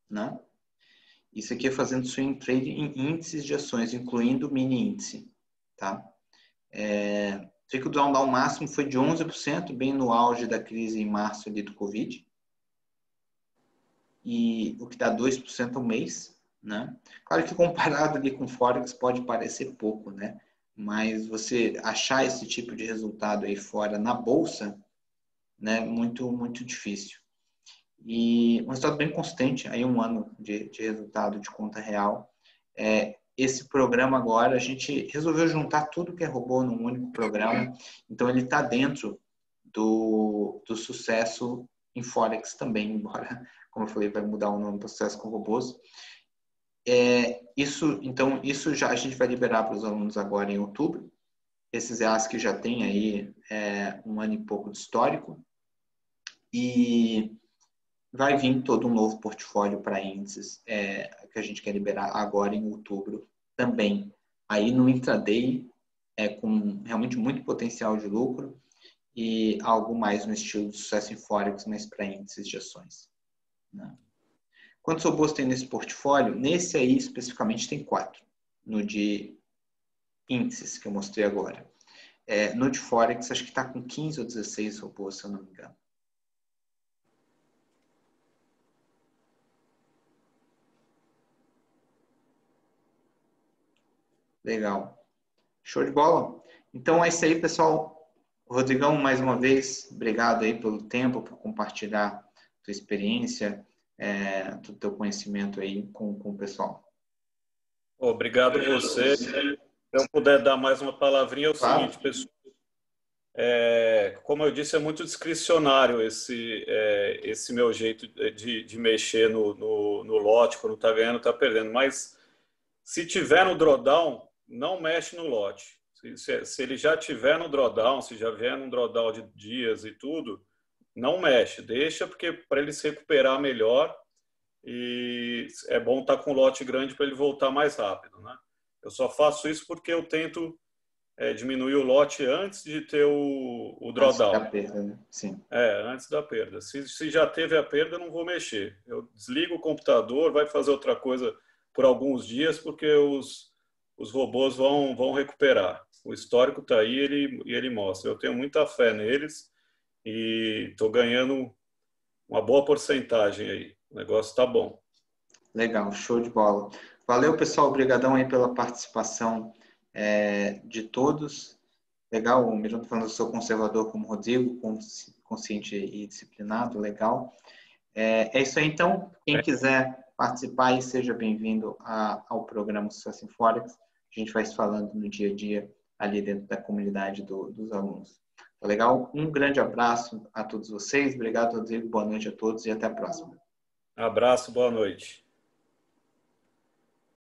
né? Isso aqui é fazendo swing trade em índices de ações, incluindo mini índice, tá? O drawdown máximo foi de 11%, bem no auge da crise em março ali do Covid, e o que dá 2% ao mês, né? Claro que comparado ali com Forex pode parecer pouco, né? Mas você achar esse tipo de resultado aí fora na bolsa, né? Muito difícil. E um resultado bem consistente, aí um ano de resultado de conta real. Esse programa agora, a gente resolveu juntar tudo que é robô num único programa, então ele está dentro do sucesso em Forex também, embora, como eu falei, vai mudar o nome para Sucesso com Robôs. Isso já a gente vai liberar para os alunos agora em outubro. Esses EAs que já têm aí um ano e pouco de histórico. E vai vir todo um novo portfólio para índices que a gente quer liberar agora em outubro também. Aí no intraday, com realmente muito potencial de lucro e algo mais no estilo de sucesso em Forex, mas para índices de ações. Né? Quantos robôs tem nesse portfólio? Nesse aí, especificamente, tem 4. No de índices, que eu mostrei agora. No de Forex, acho que está com 15 ou 16 robôs, se eu não me engano. Legal. Show de bola. Então é isso aí, pessoal. Rodrigão, mais uma vez, obrigado aí pelo tempo, por compartilhar tua experiência, do teu conhecimento aí com o pessoal. Obrigado a você. Se eu puder dar mais uma palavrinha, é o Claro. seguinte, pessoal. Como eu disse, é muito discricionário esse meu jeito de mexer no lote, quando está ganhando, está perdendo. Mas se tiver no drawdown, não mexe no lote. Se ele já tiver no drawdown, se já vier num drawdown de dias e tudo, não mexe. Deixa, porque para ele se recuperar melhor, e é bom estar com um lote grande para ele voltar mais rápido, né? Eu só faço isso porque eu tento diminuir o lote antes de ter o drawdown. Antes da perda, né? Sim. Antes da perda. Se já teve a perda, eu não vou mexer. Eu desligo o computador, vai fazer outra coisa por alguns dias, porque os robôs vão recuperar. O histórico está aí e ele mostra. Eu tenho muita fé neles e estou ganhando uma boa porcentagem aí. O negócio está bom. Legal, show de bola. Valeu, pessoal. Obrigadão aí pela participação de todos. Legal, o Miranda falando, eu sou conservador como Rodrigo, consciente e disciplinado, legal. É isso aí, então. Quem quiser participar aí, seja bem-vindo ao programa Sucesso em Forex. A gente vai se falando no dia a dia ali dentro da comunidade dos alunos. Tá legal? Um grande abraço a todos vocês. Obrigado, Rodrigo. Boa noite a todos e até a próxima. Abraço, boa noite.